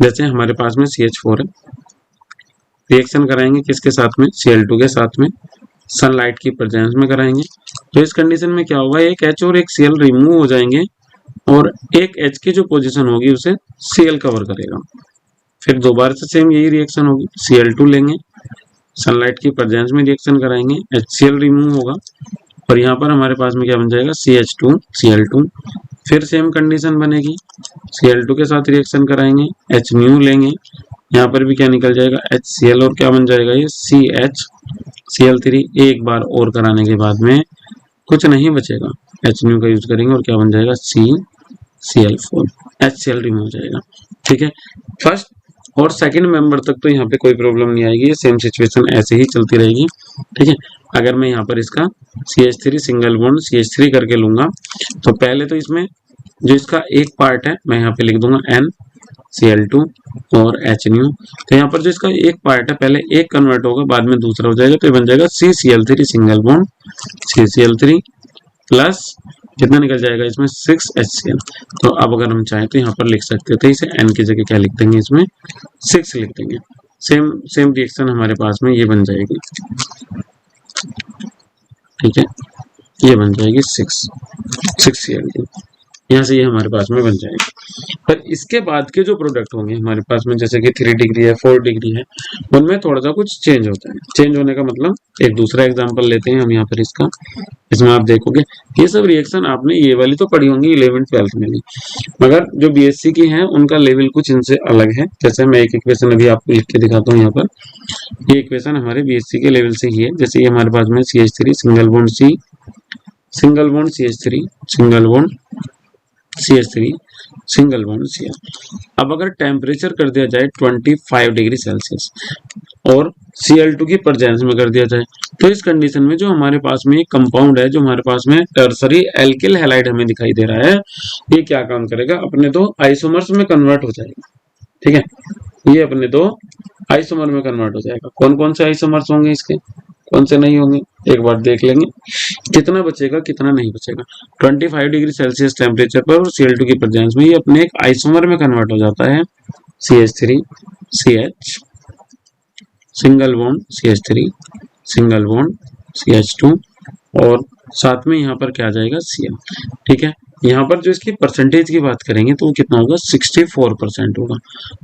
S1: जैसे हमारे पास में CH4 है, रिएक्शन कराएंगे किसके साथ में, Cl2 के साथ में, सनलाइट की प्रेजेंस में कराएंगे। तो इस कंडीशन में क्या होगा, एक H और एक Cl रिमूव हो जाएंगे और एक H की जो पोजीशन होगी उसे Cl कवर करेगा। फिर दोबारा से सेम यही रिएक्शन होगी, Cl2 लेंगे, सनलाइट की प्रेजेंस में रिएक्शन कराएंगे, HCl रिमूव होगा और यहाँ पर हमारे पास में क्या बन जाएगा, CH2 Cl2। फिर सेम कंडीशन बनेगी, Cl2 के साथ रिएक्शन कराएंगे, H म्यू लेंगे, यहाँ पर भी क्या निकल जाएगा, HCl और क्या बन जाएगा ये CH Cl3। एक बार और कराने के बाद में कुछ नहीं बचेगा, H म्यू का यूज करेंगे और क्या बन जाएगा, CCl4, HCl रिमूव हो जाएगा, ठीक है। फर्स्ट और सेकंड मेंबर तक तो यहाँ पे कोई प्रॉब्लम नहीं आएगी, सेम सिचुएशन ऐसे ही चलती रहेगी, ठीक है। अगर मैं यहाँ पर इसका CH3 सिंगल बॉन्ड CH3 करके लूंगा, तो पहले तो इसमें जो इसका एक पार्ट है मैं यहाँ पे लिख दूंगा NCl2 और H न्यू। तो यहाँ पर जो इसका एक पार्ट है पहले एक कन्वर्ट होगा, बाद में दूसरा हो जाएगा, तो ये बन जाएगा CCl3 single bond CCl3 plus कितना निकल जाएगा इसमें 6HCl। तो अब अगर हम चाहें तो यहाँ पर लिख सकते थे, इसे N की जगह क्या लिख देंगे, इसमें 6 लिख देंगे। सेम रिएक्शन हमारे पास में ये बन जाएगी, ठीक है, ये बन जाएगी 6Cl। यहाँ से ये हमारे पास में बन जाएगी। पर इसके बाद के जो प्रोडक्ट होंगे हमारे पास में, जैसे कि 3 डिग्री है 4 डिग्री है, उनमें थोड़ा सा कुछ चेंज होता है। चेंज होने का मतलब, एक दूसरा एग्जांपल लेते हैं हम यहाँ पर इसका, इसमें आप देखोगे ये सब रिएक्शन आपने ये वाली तो पढ़ी होंगी 11th-12th में भी, मगर जो BSc की है उनका लेवल कुछ इनसे अलग है। जैसे मैं एक इक्वेशन अभी आपको लिख के दिखाता हूँ यहाँ पर, ये इक्वेशन हमारे BSc के लेवल से ही है। जैसे ये हमारे पास में CH3 single bond C single bond CH3 single bond CH3 single bond Cl। अब अगर टेम्परेचर कर दिया जाए 25 डिग्री सेल्सियस और Cl2 की प्रेजेंस में कर दिया जाए, तो इस कंडीशन में जो हमारे पास में एक कंपाउंड है, जो हमारे पास में टर्सरी एल्किल हैलाइड हमें दिखाई दे रहा है, ये क्या काम करेगा, अपने दो आइसोमर्स में कन्वर्ट हो जाएगा, ठीक है। ये अपने दो आइसोमर में कन्वर्ट हो जाएगा। कौन कौन से आइसोमर्स होंगे इसके, कौन से नहीं होंगे, एक बार देख लेंगे, कितना बचेगा कितना नहीं बचेगा। 25 डिग्री सेल्सियस टेम्परेचर पर और Cl2 की प्रेजेंस में ये अपने एक आइसोमर में कन्वर्ट हो जाता है, CH3 CH single bond CH3 single bond CH2 और साथ में यहाँ पर क्या आ जाएगा Cl, ठीक है। यहाँ पर जो इसकी परसेंटेज की बात करेंगे तो वो कितना होगा, 64% होगा।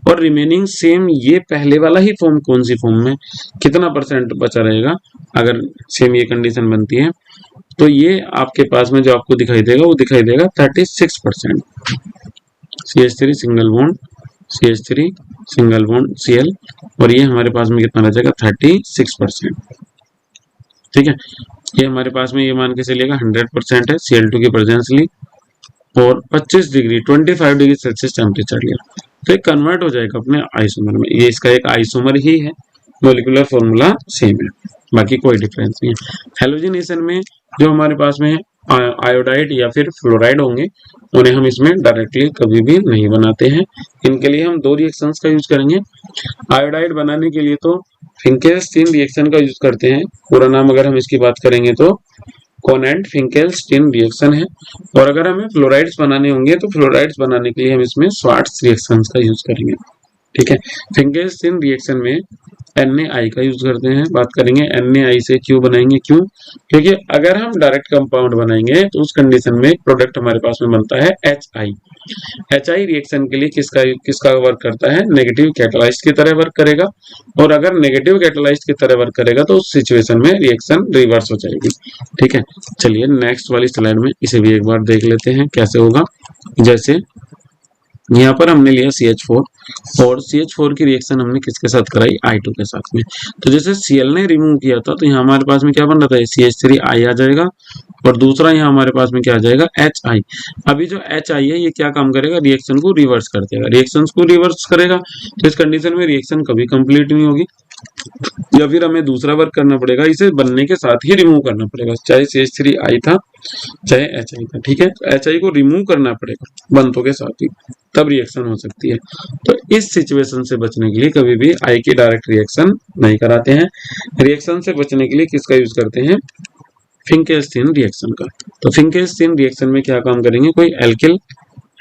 S1: और रिमेनिंग सेम ये पहले वाला ही फॉर्म, कौन सी फॉर्म में कितना परसेंट बचा रहेगा, अगर सेम ये कंडीशन बनती है तो ये आपके पास में जो आपको दिखाई देगा वो दिखाई देगा 36%। CH3 single bond CH3 single bond Cl, और ये हमारे पास में कितना रह जाएगा 36%। ठीक है, ये हमारे पास में ये मान के चलिएगा 100% है, Cl2 की प्रेजेंस ली और 25 डिग्री 25 डिग्री सेल्सियस टेम्परेचर लिया, तो ये कन्वर्ट हो जाएगा अपने आइसोमर में। ये इसका एक आइसोमर ही है, मॉलिक्यूलर फॉर्मूला सेम है, बाकी कोई डिफरेंस नहीं है। हेलोजिनेशन में जो हमारे पास में आयोडाइड या फिर फ्लोराइड होंगे, उन्हें हम इसमें डायरेक्टली कभी भी नहीं बनाते हैं। इनके लिए हम दो रिएक्शंस का यूज करेंगे। आयोडाइड बनाने के लिए तो फिंकेल्स्टीन रिएक्शन का यूज करते हैं, पूरा नाम अगर हम इसकी बात करेंगे तो कोनेंट फिंकेल्स्टीन रिएक्शन है। और अगर हमें फ्लोराइड्स बनाने होंगे तो फ्लोराइड्स बनाने के लिए हम इसमें स्वार्ट्ज रिएक्शंस का यूज करेंगे। ठीक है, फिंकेल्स्टीन रिएक्शन में NaI का यूज करते हैं। बात करेंगे NaI से क्यों बनाएंगे, क्यों, क्योंकि अगर हम डायरेक्ट कंपाउंड बनाएंगे तो उस कंडीशन में एक प्रोडक्ट हमारे पास में बनता है HI। HI रिएक्शन के लिए किसका वर्क करता है, नेगेटिव कैटालाइस्ट की तरह वर्क करेगा, और अगर नेगेटिव कैटालाइस्ट की तरह वर्क करेगा तो उस सिचुएशन में रिएक्शन रिवर्स हो जाएगी। ठीक है, चलिए नेक्स्ट वाली स्लाइड में इसे भी एक बार देख लेते हैं कैसे होगा। जैसे यहाँ पर हमने लिया CH4 और CH4 की रिएक्शन हमने किसके साथ कराई, I2 के साथ में। तो जैसे Cl ने रिमूव किया था तो यहाँ हमारे पास में क्या बन रहा था, CH3I आ जाएगा, और दूसरा यहाँ हमारे पास में क्या आ जाएगा, HI। अभी जो HI है ये क्या काम करेगा, रिएक्शन को रिवर्स कर देगा। रिएक्शन को रिवर्स करेगा तो इस कंडीशन में रिएक्शन कभी कंप्लीट नहीं होगी, या फिर हमें दूसरा वर्क करना पड़ेगा, इसे बनने के साथ ही रिमूव करना पड़ेगा, चाहे CH3I था चाहे HI था। ठीक है, HI को रिमूव करना पड़ेगा बंतों के साथ ही, तब रिएक्शन हो सकती है। तो इस सिचुएशन से बचने के लिए कभी भी I की डायरेक्ट रिएक्शन नहीं कराते हैं। रिएक्शन से बचने के लिए किसका यूज करते हैं, फिंकेल्स्टीन रिएक्शन का। तो फिंकेल्स्टीन रिएक्शन में क्या काम करेंगे, कोई एल्किल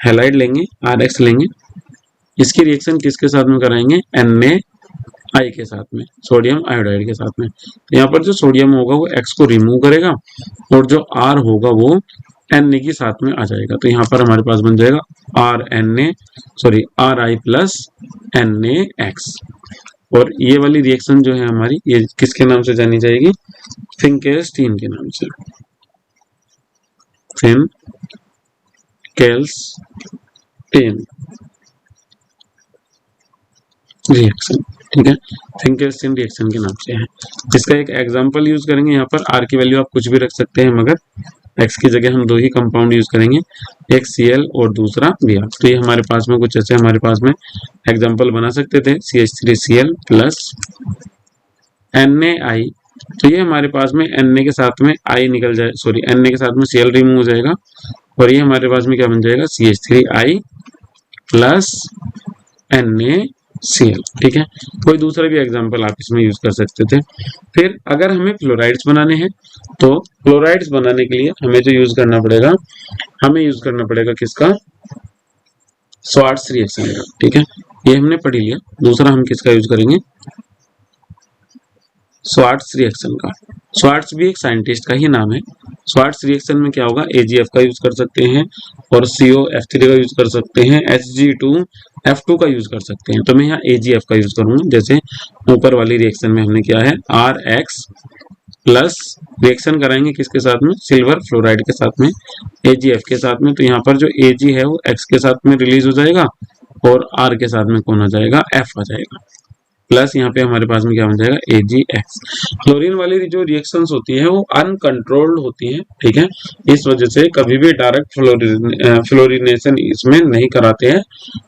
S1: हैलाइड लेंगे, RX लेंगे, इसकी रिएक्शन किसके साथ में कराएंगे, NaI के साथ में, सोडियम आयोडाइड के साथ में। तो यहाँ पर जो सोडियम होगा वो X को रिमूव करेगा और जो R होगा वो Na के साथ में आ जाएगा। तो यहाँ पर हमारे पास बन जाएगा Ri प्लस NaX, और ये वाली रिएक्शन जो है हमारी, ये किसके नाम से जानी जाएगी, फिंकेल्स्टीन के नाम से, फिंकेल्स्टीन रिएक्शन। ठीक है, फिंकेल्स्टीन रिएक्शन के नाम से है। इसका एक एग्जांपल यूज करेंगे, यहाँ पर R की वैल्यू आप कुछ भी रख सकते हैं, मगर X की जगह हम दो ही कंपाउंड यूज करेंगे, एक Cl और दूसरा Br। तो ये हमारे पास में कुछ ऐसे हमारे पास में एग्जांपल बना सकते थे, CH3Cl प्लस NaI। तो ये हमारे पास में Na के साथ में I निकल जाए, सॉरी Na के साथ में Cl रिमूव हो जाएगा, और ये हमारे पास में क्या बन जाएगा, CH3I प्लस NaCl। ठीक है, कोई दूसरा भी एग्जांपल आप इसमें यूज कर सकते थे। फिर अगर हमें फ्लोराइड्स बनाने हैं तो फ्लोराइड्स बनाने के लिए हमें जो यूज करना पड़ेगा, हमें यूज करना पड़ेगा किसका, स्वार्ट्ज रिएक्शन का। ठीक है, ये हमने पढ़ लिया। दूसरा हम किसका यूज करेंगे, स्वार्ट्ज रिएक्शन का। स्वार्ट्ज भी एक साइंटिस्ट का ही नाम है। स्वार्ट्ज रिएक्शन में क्या होगा, AgF का यूज कर सकते हैं और COF3 का यूज कर सकते हैं, Hg2F2 का यूज कर सकते हैं। तो मैं यहाँ AgF का यूज करूंगा। जैसे ऊपर वाली रिएक्शन में हमने किया है, RX प्लस रिएक्शन कराएंगे किसके साथ में, सिल्वर फ्लोराइड के साथ में, AgF के साथ में। तो यहाँ पर जो Ag है वो X के साथ में रिलीज हो जाएगा और R के साथ में कौन आ जाएगा, F आ जाएगा, प्लस यहाँ पे हमारे पास में क्या बन जाएगा, AgX। क्लोरीन वाली जो रिएक्शंस होती है वो अनकंट्रोल्ड होती है। ठीक है, इस वजह से कभी भी डायरेक्ट फ्लोरिनेशन इसमें नहीं कराते हैं,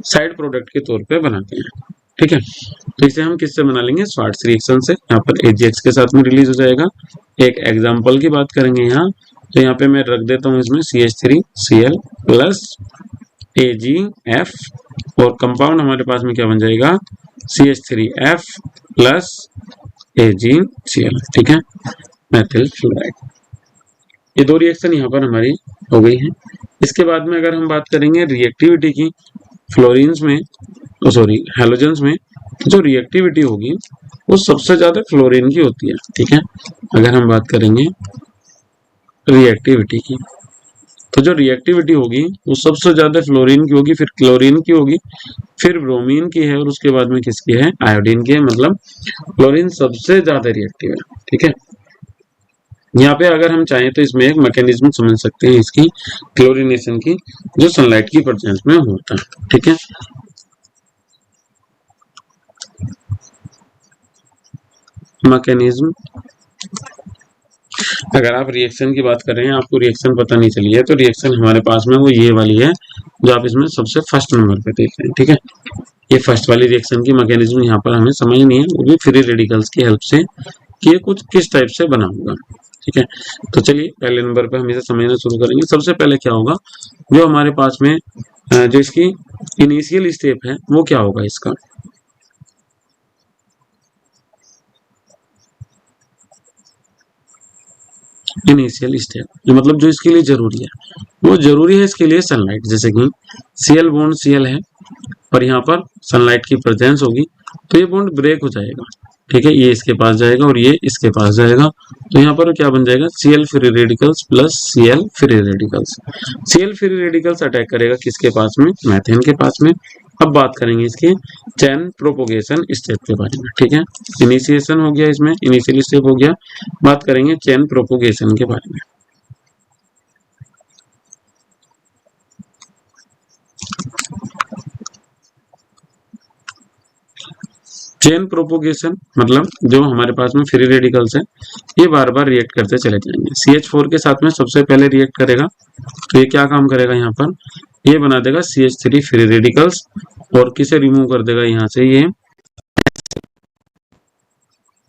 S1: साइड प्रोडक्ट के तौर पे बनाते हैं। ठीक है, तो इसे हम किससे बना लेंगे, स्वार्ट्ज रिएक्शन से। यहाँ पर AgX के साथ में रिलीज हो जाएगा। एक एग्जाम्पल की बात करेंगे यहाँ, तो यहाँ पे मैं रख देता हूँ इसमें CH3Cl प्लस AgF, और कंपाउंड हमारे पास में क्या बन जाएगा, CH3F प्लस AgCl। ठीक है, मेथिल फ्लोराइड। ये दो रिएक्शन यहाँ पर हमारी हो गई है। इसके बाद में अगर हम बात करेंगे रिएक्टिविटी की, फ्लोरीन्स में, सॉरी हैलोजेंस में, तो जो रिएक्टिविटी होगी वो सबसे ज्यादा फ्लोरीन की होती है। ठीक है, अगर हम बात करेंगे रिएक्टिविटी की, तो जो रिएक्टिविटी होगी वो सबसे ज्यादा फ्लोरीन की होगी, फिर क्लोरीन की होगी, फिर ब्रोमीन की है, और उसके बाद में किसकी है, आयोडीन की है। मतलब क्लोरीन सबसे ज्यादा रिएक्टिव है। ठीक है, यहाँ पे अगर हम चाहें तो इसमें एक मैकेनिज्म समझ सकते हैं इसकी, क्लोरीनेशन की, जो सनलाइट की प्रेजेंस में होता है। ठीक है, मैकेनिज्म। अगर आप रिएक्शन की बात कर रहे हैं, आपको रिएक्शन पता नहीं चली है, तो रिएक्शन हमारे पास में वो ये वाली है जो आप इसमें सबसे फर्स्ट नंबर पे देख रहे हैं। ठीक है, ये फर्स्ट वाली रिएक्शन की मैकेनिज्म यहाँ पर हमें समझनी है, वो भी फ्री रेडिकल्स की हेल्प से कि ये कुछ किस टाइप से बना होगा। ठीक है, तो चलिए पहले नंबर पे हम इसे समझना शुरू करेंगे। सबसे पहले क्या होगा, जो हमारे पास में जो इसकी इनिशियल स्टेप है वो क्या होगा, इसका इनिशियल स्टेप मतलब जो इसके लिए जरूरी है, वो जरूरी है इसके लिए सनलाइट। जैसे कि Cl बॉन्ड Cl है और यहाँ पर सनलाइट की प्रेजेंस होगी तो ये बॉन्ड ब्रेक हो जाएगा। ठीक है, ये इसके पास जाएगा और ये इसके पास जाएगा, तो यहाँ पर क्या बन जाएगा, Cl free radicals plus Cl free radicals. Cl free radicals attack करेगा किसके पास में, मैथेन के पास में। अब बात करेंगे इसकी चेन प्रोपोगेशन स्टेप के बारे में। ठीक है, इनिशिएशन हो गया, इसमें इनिशियल स्टेप हो गया, बात करेंगे चेन प्रोपोगेशन के बारे में। चेन प्रोपोगेशन मतलब जो हमारे पास में फ्री रेडिकल्स है ये बार बार रिएक्ट करते चले जाएंगे। CH4 के साथ में सबसे पहले रिएक्ट करेगा, तो ये क्या काम करेगा, यहाँ पर ये बना देगा CH3 फ्री रेडिकल्स और किसे रिमूव कर देगा यहाँ से, ये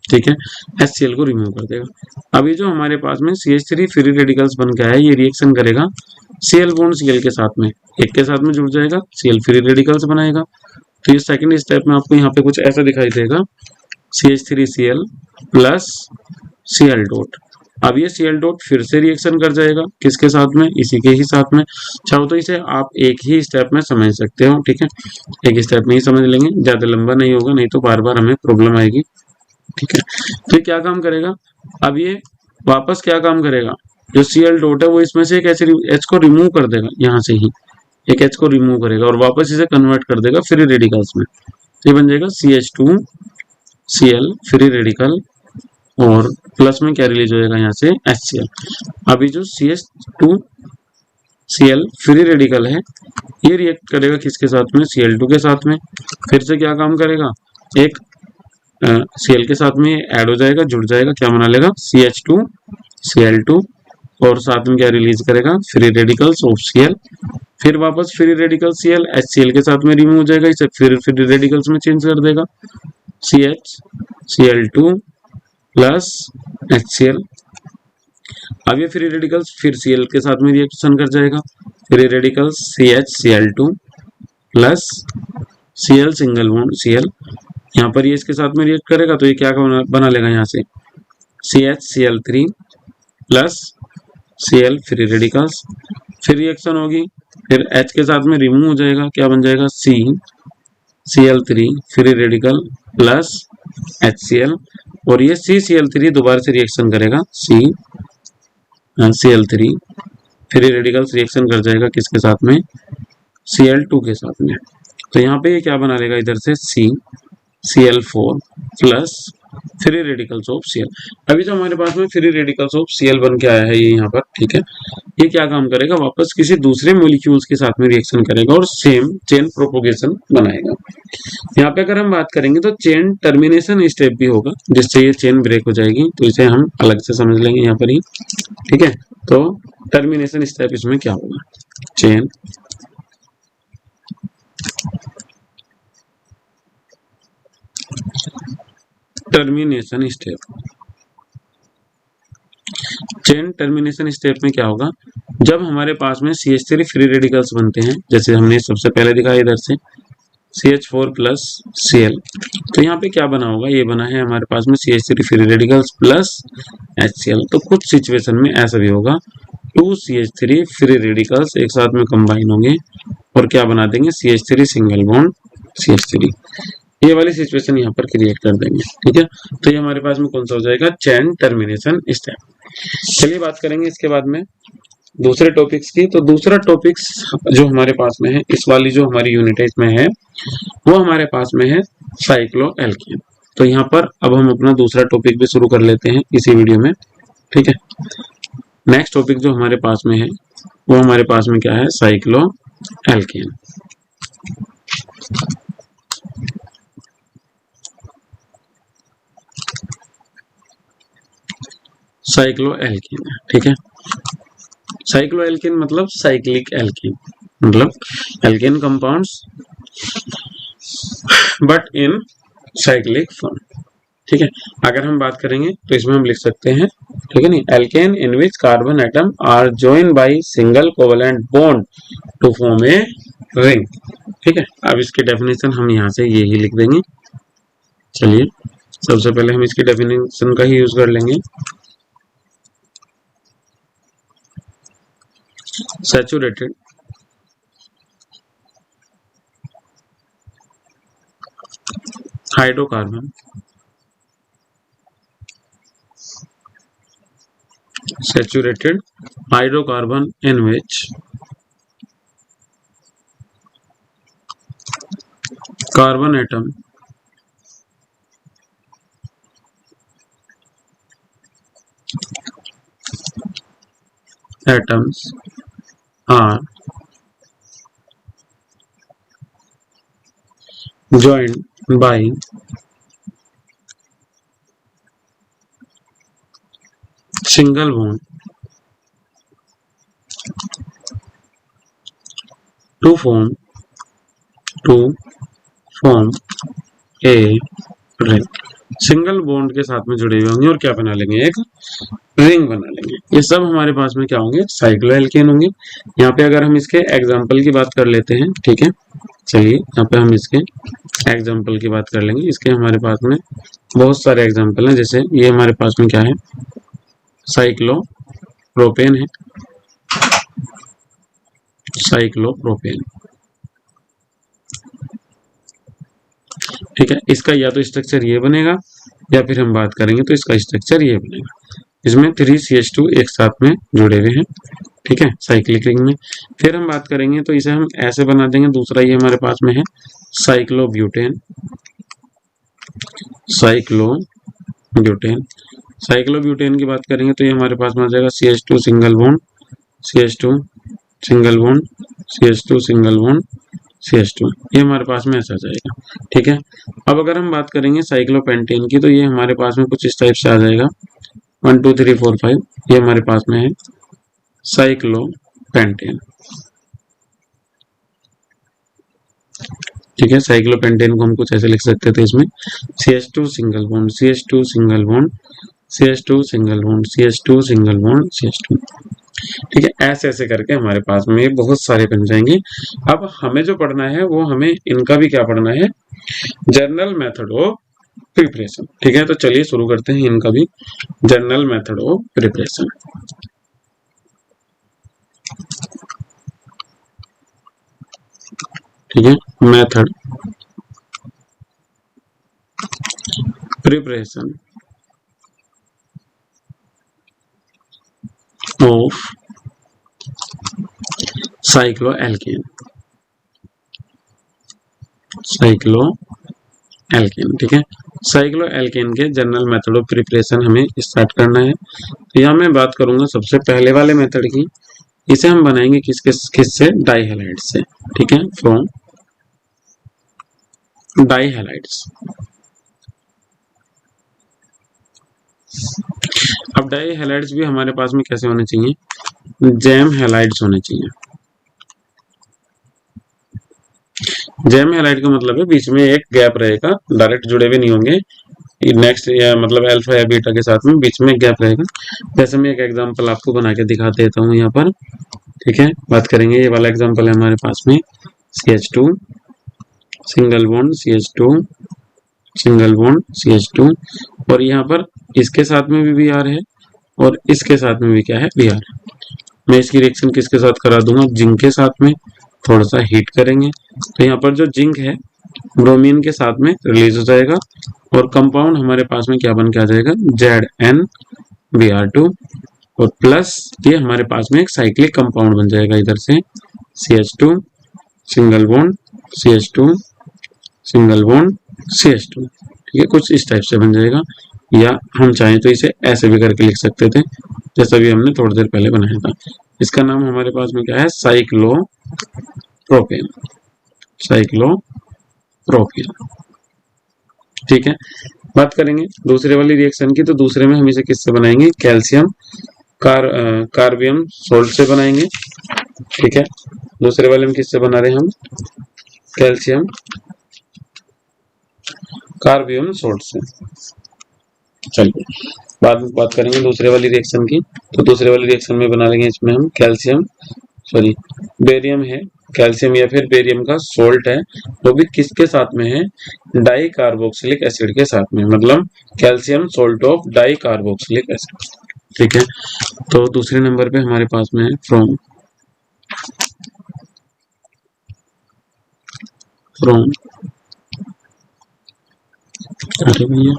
S1: ठीक है HCl को रिमूव कर देगा। अभी जो हमारे पास में CH3 फ्री रेडिकल्स बन गया है, ये रिएक्शन करेगा Cl बॉन्ड Cl के साथ में, एक के साथ में जुड़ जाएगा, Cl फ्री रेडिकल्स बनाएगा। तो ये सेकंड स्टेप में आपको यहाँ पे कुछ ऐसा दिखाई देगा, CH3Cl प्लस Cl डॉट। अब ये Cl डॉट फिर से रिएक्शन कर जाएगा किसके साथ में, इसी के ही साथ में। चाहो तो इसे आप एक ही स्टेप में समझ सकते हो। ठीक है, एक स्टेप में ही समझ लेंगे, ज्यादा लंबा नहीं होगा, नहीं तो बार बार हमें प्रॉब्लम आएगी। ठीक है, तो ये क्या काम करेगा, अब ये वापस क्या काम करेगा, जो Cl डॉट है वो इसमें से एक H को रिमूव कर देगा, यहाँ से ही एक H को रिमूव करेगा और वापस इसे कन्वर्ट कर देगा फ्री रेडिकल्स में। तो ये बन जाएगा CH2Cl फ्री रेडिकल और प्लस में क्या रिलीज हो जाएगा यहाँ से HCl। अभी जो CH2Cl फ्री रेडिकल है ये रिएक्ट करेगा किसके साथ में, Cl2 के साथ में, फिर से क्या काम करेगा, एक Cl के साथ में ऐड हो जाएगा, जुड़ जाएगा, क्या बना लेगा CH2Cl2 और साथ में क्या रिलीज करेगा, फ्री रेडिकल्स ऑफ Cl। फिर वापस फ्री रेडिकल Cl HCl के साथ में रिमूव हो जाएगा, इसे फिर फ्री रेडिकल्स में चेंज कर देगा, CH प्लस HCl। अब ये फ्री रेडिकल्स फिर Cl के साथ में रिएक्शन कर जाएगा, free radicals CH plus Cl single bond Cl, यहाँ पर ये इसके साथ में रिएक्ट करेगा, तो ये क्या बना लेगा यहाँ से CH plus Cl free radicals, फिर रिएक्शन होगी, फिर H के साथ में रिमूव हो जाएगा, क्या बन जाएगा Cl3 free radical plus HCl और ये CCl3 दोबारा से रिएक्शन करेगा, Cl3 फ्री रेडिकल्स रिएक्शन कर जाएगा किसके साथ में, Cl2 के साथ में। तो यहाँ पे ये क्या बना लेगा, इधर से Cl4 plus free radicals of Cl। अभी जो हमारे पास में फ्री रेडिकल्स ऑफ Cl बन के आया है ये यहाँ पर, ठीक है, ये क्या काम करेगा, वापस किसी दूसरे मॉलिक्यूल्स के साथ में रिएक्शन करेगा और सेम चेन प्रोपोगेशन बनाएगा। यहाँ पे अगर हम बात करेंगे तो चेन टर्मिनेशन स्टेप भी होगा जिससे ये चेन ब्रेक हो जाएगी, तो इसे हम अलग से समझ लेंगे यहाँ पर ही। ठीक है, तो टर्मिनेशन स्टेप इसमें क्या होगा, chain termination step. Chain termination step में क्या होगा, जब हमारे पास में CH3 फ्री रेडिकल्स बनते हैं, जैसे हमने सबसे पहले दिखाया इधर से CH4 प्लस Cl, तो यहाँ पे क्या बना होगा, ये बना है हमारे पास में CH3 free radicals plus HCl। तो कुछ सिचुएशन में ऐसा भी होगा, 2 CH3 फ्री रेडिकल्स एक साथ में कंबाइन होंगे और क्या बना देंगे, CH3 सिंगल बॉन्ड CH3। ये वाली सिचुएशन यहाँ पर क्रिएट कर देंगे। ठीक है, तो ये हमारे पास में कौन सा हो जाएगा, चेन टर्मिनेशन स्टेप। चलिए बात करेंगे इसके बाद में दूसरे टॉपिक्स की। तो दूसरा टॉपिक्स जो हमारे पास में है, इस वाली जो हमारी यूनिट है इसमें है, वो हमारे पास में है साइक्लोएल्केन। तो यहाँ पर अब हम अपना दूसरा टॉपिक भी शुरू कर लेते हैं इसी वीडियो में। ठीक है, नेक्स्ट टॉपिक जो हमारे पास में है वो हमारे पास में क्या है, साइक्लोएल्केन। साइक्लो एल्कीन है, ठीक है। साइक्लो एल्कीन मतलब साइक्लिक एल्कीन, मतलब alkene compounds but in cyclic form, ठीक है। अगर हम बात करेंगे तो इसमें हम लिख सकते हैं, ठीक है नहीं, alkane in which carbon atom are join by single covalent bond to form a ring, ठीक है। अब इसकी डेफिनेशन हम यहाँ से यही लिख देंगे। चलिए सबसे पहले हम इसकी डेफिनेशन का ही यूज कर लेंगे। Saturated hydrocarbon saturated hydrocarbon in which carbon atom atoms are joined by single bond to form a ring। Single bond के साथ में जुड़े हुए होंगे और क्या बना लेंगे, एक रिंग बना लेंगे। ये सब हमारे पास में क्या होंगे, साइक्लोएल्केन होंगे। यहाँ पे अगर हम इसके एग्जाम्पल की बात कर लेते हैं, ठीक है। चलिए यहाँ पे हम इसके एग्जाम्पल की बात कर लेंगे। इसके हमारे पास में बहुत सारे एग्जाम्पल हैं। जैसे ये हमारे पास में क्या है, साइक्लोप्रोपेन है, साइक्लोप्रोपेन, ठीक है। इसका या तो स्ट्रक्चर ये बनेगा या फिर हम बात करेंगे तो इसका स्ट्रक्चर ये बनेगा। इसमें 3CH2 एक साथ में जुड़े हुए हैं, ठीक है, साइक्लिक रिंग में। फिर हम बात करेंगे तो इसे हम ऐसे बना देंगे। दूसरा ये हमारे पास में है साइक्लोब्यूटेन, साइक्लोब्यूटेन। साइक्लोब्यूटेन की बात करेंगे तो ये हमारे पास में आ जाएगा CH2 single bond, CH2 single bond, CH2 single bond, CH2, ये हमारे पास में ऐसा जाएगा, ठीक है। अब अगर हम बात करेंगे साइक्लोपेंटेन की तो ये हमारे पास में कुछ इस टाइप से आ जाएगा, 1 2 3 4 5, ये हमारे पास में है साइक्लोपेंटेन, ठीक है। साइक्लोपेंटेन को हम कुछ ऐसे लिख सकते थे, इसमें CH2 single bond, CH2 single bond, CH2 single bond, CH2 single bond, CH2, ठीक है। ऐसे ऐसे करके हमारे पास में बहुत सारे बन जाएंगे। अब हमें जो पढ़ना है वो हमें इनका भी क्या पढ़ना है, जनरल मेथड ऑफ प्रिपरेशन, ठीक है। तो चलिए शुरू करते हैं इनका भी, जनरल मेथड ऑफ प्रिपरेशन, ठीक है। Method preparation of cycloalkane, cycloalkane, ठीक है। साइक्लोएल्केन के जनरल मेथड ऑफ प्रिपरेशन हमें स्टार्ट करना है। तो यहाँ मैं बात करूंगा सबसे पहले वाले मेथड की। इसे हम बनाएंगे किससे, डाइहैलाइड से, ठीक है, फ्रॉम डाइहैलाइड्स। अब डाइहैलाइड्स भी हमारे पास में कैसे होने चाहिए, जैम हैलाइड्स होने चाहिए। जैम हैलाइड का मतलब है बीच में एक गैप रहेगा, डायरेक्ट जुड़े हुए नहीं होंगे, नेक्स्ट या मतलब अल्फा या बीटा के साथ में बीच में गैप रहेगा। जैसे मैं एक एग्जांपल आपको बना के दिखा देता हूँ यहाँ पर, ठीक है। बात करेंगे, ये वाला एग्जांपल है हमारे पास में CH2 single bond, CH2 single bond, CH2, और यहाँ पर इसके साथ में भी Br है और इसके साथ में भी क्या है, Br। मैं इसकी रिएक्शन किसके साथ करा दूंगा, जिंक के साथ में, थोड़ा सा हीट करेंगे तो यहाँ पर जो जिंक है ब्रोमीन के साथ में रिलीज हो जाएगा और कंपाउंड हमारे पास में क्या बन के आ जाएगा, ZnBr2, और प्लस ये हमारे पास में एक साइक्लिक कंपाउंड बन जाएगा इधर से, CH2 single bond, CH2 single bond, CH2, ठीक है। कुछ इस टाइप से बन जाएगा, या हम चाहें तो इसे ऐसे भी करके लिख सकते थे जैसा भी हमने थोड़ी देर पहले बनाया था। इसका नाम हमारे पास में क्या है, साइक्लोप्रोपेन, साइक्लोप्रोपेन, ठीक है। बात करेंगे दूसरे वाली रिएक्शन की, तो दूसरे में हम इसे किससे बनाएंगे, कैल्शियम कार्बियम सोल्ट से बनाएंगे। ठीक है, दूसरे वाले में किससे बना रहे हैं हम, कैल्शियम कार्बियम सोल्ट से। चलिए बाद में बात करेंगे दूसरे वाली रिएक्शन की। तो दूसरे वाली रिएक्शन में बना लेंगे इसमें हम बेरियम है, कैल्शियम या फिर बेरियम का सोल्ट है, वो भी किसके साथ में है, डाई कार्बोक्सिलिक एसिड के साथ में, मतलब calcium salt of di carboxylic acid. ठीक है, तो दूसरे नंबर पे हमारे पास में है फ्रॉम अरे भैया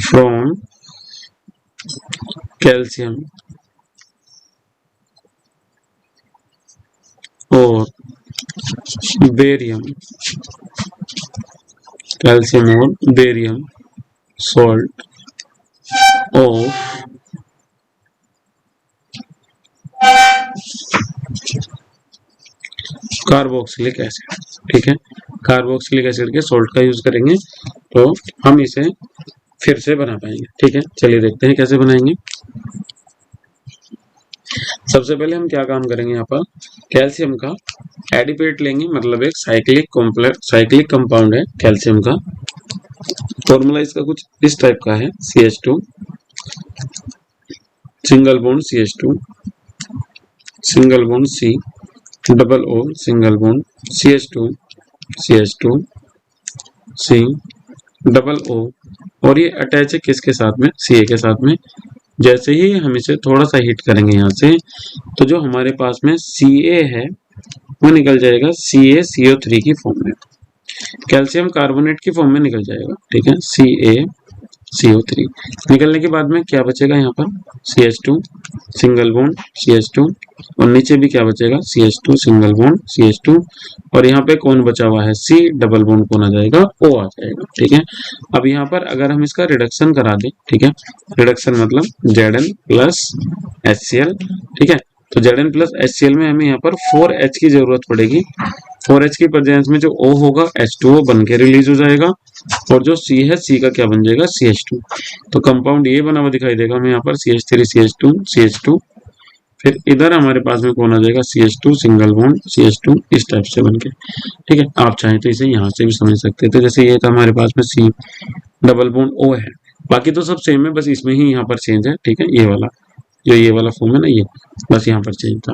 S1: फ्रॉम कैल्शियम और बेरियम, कैल्शियम और barium salt of carboxylic acid. ठीक है, कार्बोक्सिलिक एसिड के सोल्ट का यूज करेंगे तो हम इसे फिर से बना पाएंगे। ठीक है, चलिए देखते हैं कैसे बनाएंगे। सबसे पहले हम क्या काम करेंगे, यहाँ पर कैल्शियम का एडिपेट लेंगे, मतलब एक साइक्लिक कंपाउंड है कैल्शियम का। फॉर्मूला इसका कुछ इस टाइप का है, CH2 single bond CH2 single bond C double O single bond CH2 C double O, और ये अटैच है किसके साथ में, Ca के साथ में। जैसे ही हम इसे थोड़ा सा हिट करेंगे यहाँ से, तो जो हमारे पास में Ca है वो निकल जाएगा CaCO3 की फॉर्म में, कैल्शियम कार्बोनेट की फॉर्म में निकल जाएगा। ठीक है, CaCO3 निकलने के बाद में क्या बचेगा, यहाँ पर CH2 सिंगल बॉन्ड CH2, और नीचे भी क्या बचेगा, CH2 सिंगल बॉन्ड CH2, और यहाँ पे कौन बचा हुआ है, C डबल बॉन्ड कौन आ जाएगा, O आ जाएगा। ठीक है, अब यहाँ पर अगर हम इसका रिडक्शन करा दें, ठीक है, रिडक्शन मतलब Zn प्लस HCl। ठीक है, तो Zn प्लस HCl में हमें यहाँ पर 4H की जरूरत पड़ेगी। 4H की प्रेजेंस में जो O होगा H2O बन के रिलीज हो जाएगा, और जो C है C का क्या बन जाएगा, CH2। तो कंपाउंड ये बना हुआ दिखाई देगा हमें यहाँ पर CH3 CH2, फिर इधर हमारे पास में कौन आ जाएगा, CH2 सिंगल बॉन्ड CH2, इस टाइप से बन के। ठीक है, आप चाहें तो इसे यहाँ से भी समझ सकते थे, जैसे ये था हमारे पास में C डबल बॉन्ड O है, बाकी तो सब सेम है, बस इसमें ही यहाँ पर चेंज है। ठीक है, ये वाला जो ये वाला फॉर्म है ना, ये बस यहाँ पर चेंज था।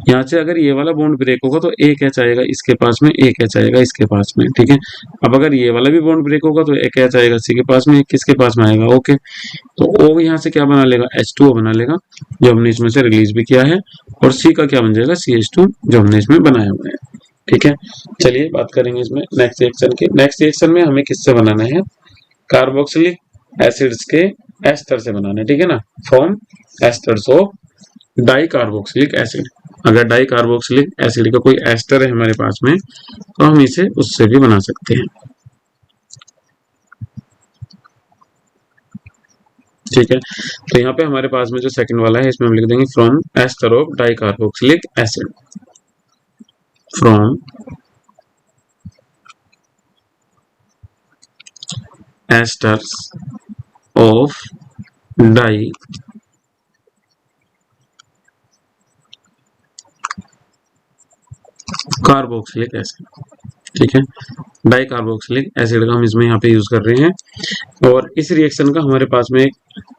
S1: यहाँ से अगर ये वाला बॉन्ड ब्रेक होगा तो एक एच आएगा इसके पास में, एक एच आएगा इसके पास में। ठीक है, अब अगर ये वाला भी बॉन्ड ब्रेक होगा तो एक एच आएगा सी के पास में, एक किसके पास में आएगा, ओके। तो O यहाँ से क्या बना लेगा, H2O बना लेगा जो हमने इसमें से रिलीज भी किया है, और C का क्या बन जाएगा, CH2 जो हमने इसमें बनाया हुआ है। ठीक है, चलिए बात करेंगे इसमें नेक्स्ट रिएक्शन की। नेक्स्ट रिएक्शन में हमें किससे बनाना है, कार्बोक्सिलिक एसिड्स के एस्टर से बनाना है। ठीक है ना, form asters of di carboxylic acid. अगर डाई कार्बोक्सिलिक एसिड का कोई एस्टर है हमारे पास में तो हम इसे उससे भी बना सकते हैं। ठीक है, तो यहाँ पे हमारे पास में जो सेकंड वाला है इसमें हम लिख देंगे from ester of di carboxylic acid, from esters of di carboxylic acid. ठीक है, डाई कार्बोक्सिलिक एसिड का हम इसमें यहाँ पे यूज कर रहे हैं, और इस रिएक्शन का हमारे पास में एक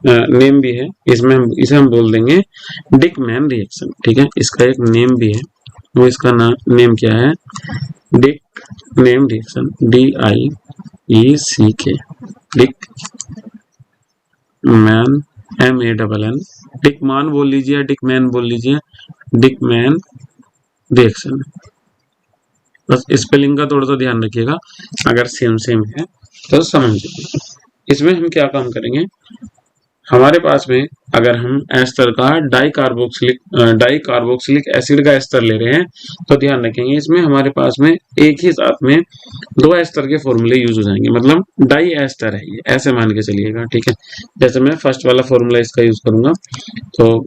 S1: नेम भी है, इसमें इसे हम बोल देंगे डिकमैन रिएक्शन। ठीक है, इसका एक नेम भी है, वो इसका नेम क्या है, डिकमैन रिएक्शन, DIECK, डिकमैन MANN, डिकमान बोल लीजिए, डिकमैन बोल लीजिए, डिकमैन रिएक्शन। बस स्पेलिंग का थोड़ा सा ध्यान रखिएगा, अगर सेम है तो समझ लीजिए। इसमें हम क्या काम करेंगे, हमारे पास में अगर हम एस्टर का डाई कार्बोक्सिलिक एसिड का एस्टर ले रहे हैं तो ध्यान रखेंगे इसमें हमारे पास में एक ही साथ में दो एस्टर के फॉर्मूले यूज हो जाएंगे, मतलब डाई एस्टर है ये, ऐसे मान के चलिएगा। ठीक है, जैसे मैं फर्स्ट वाला फॉर्मूला इसका यूज करूंगा, तो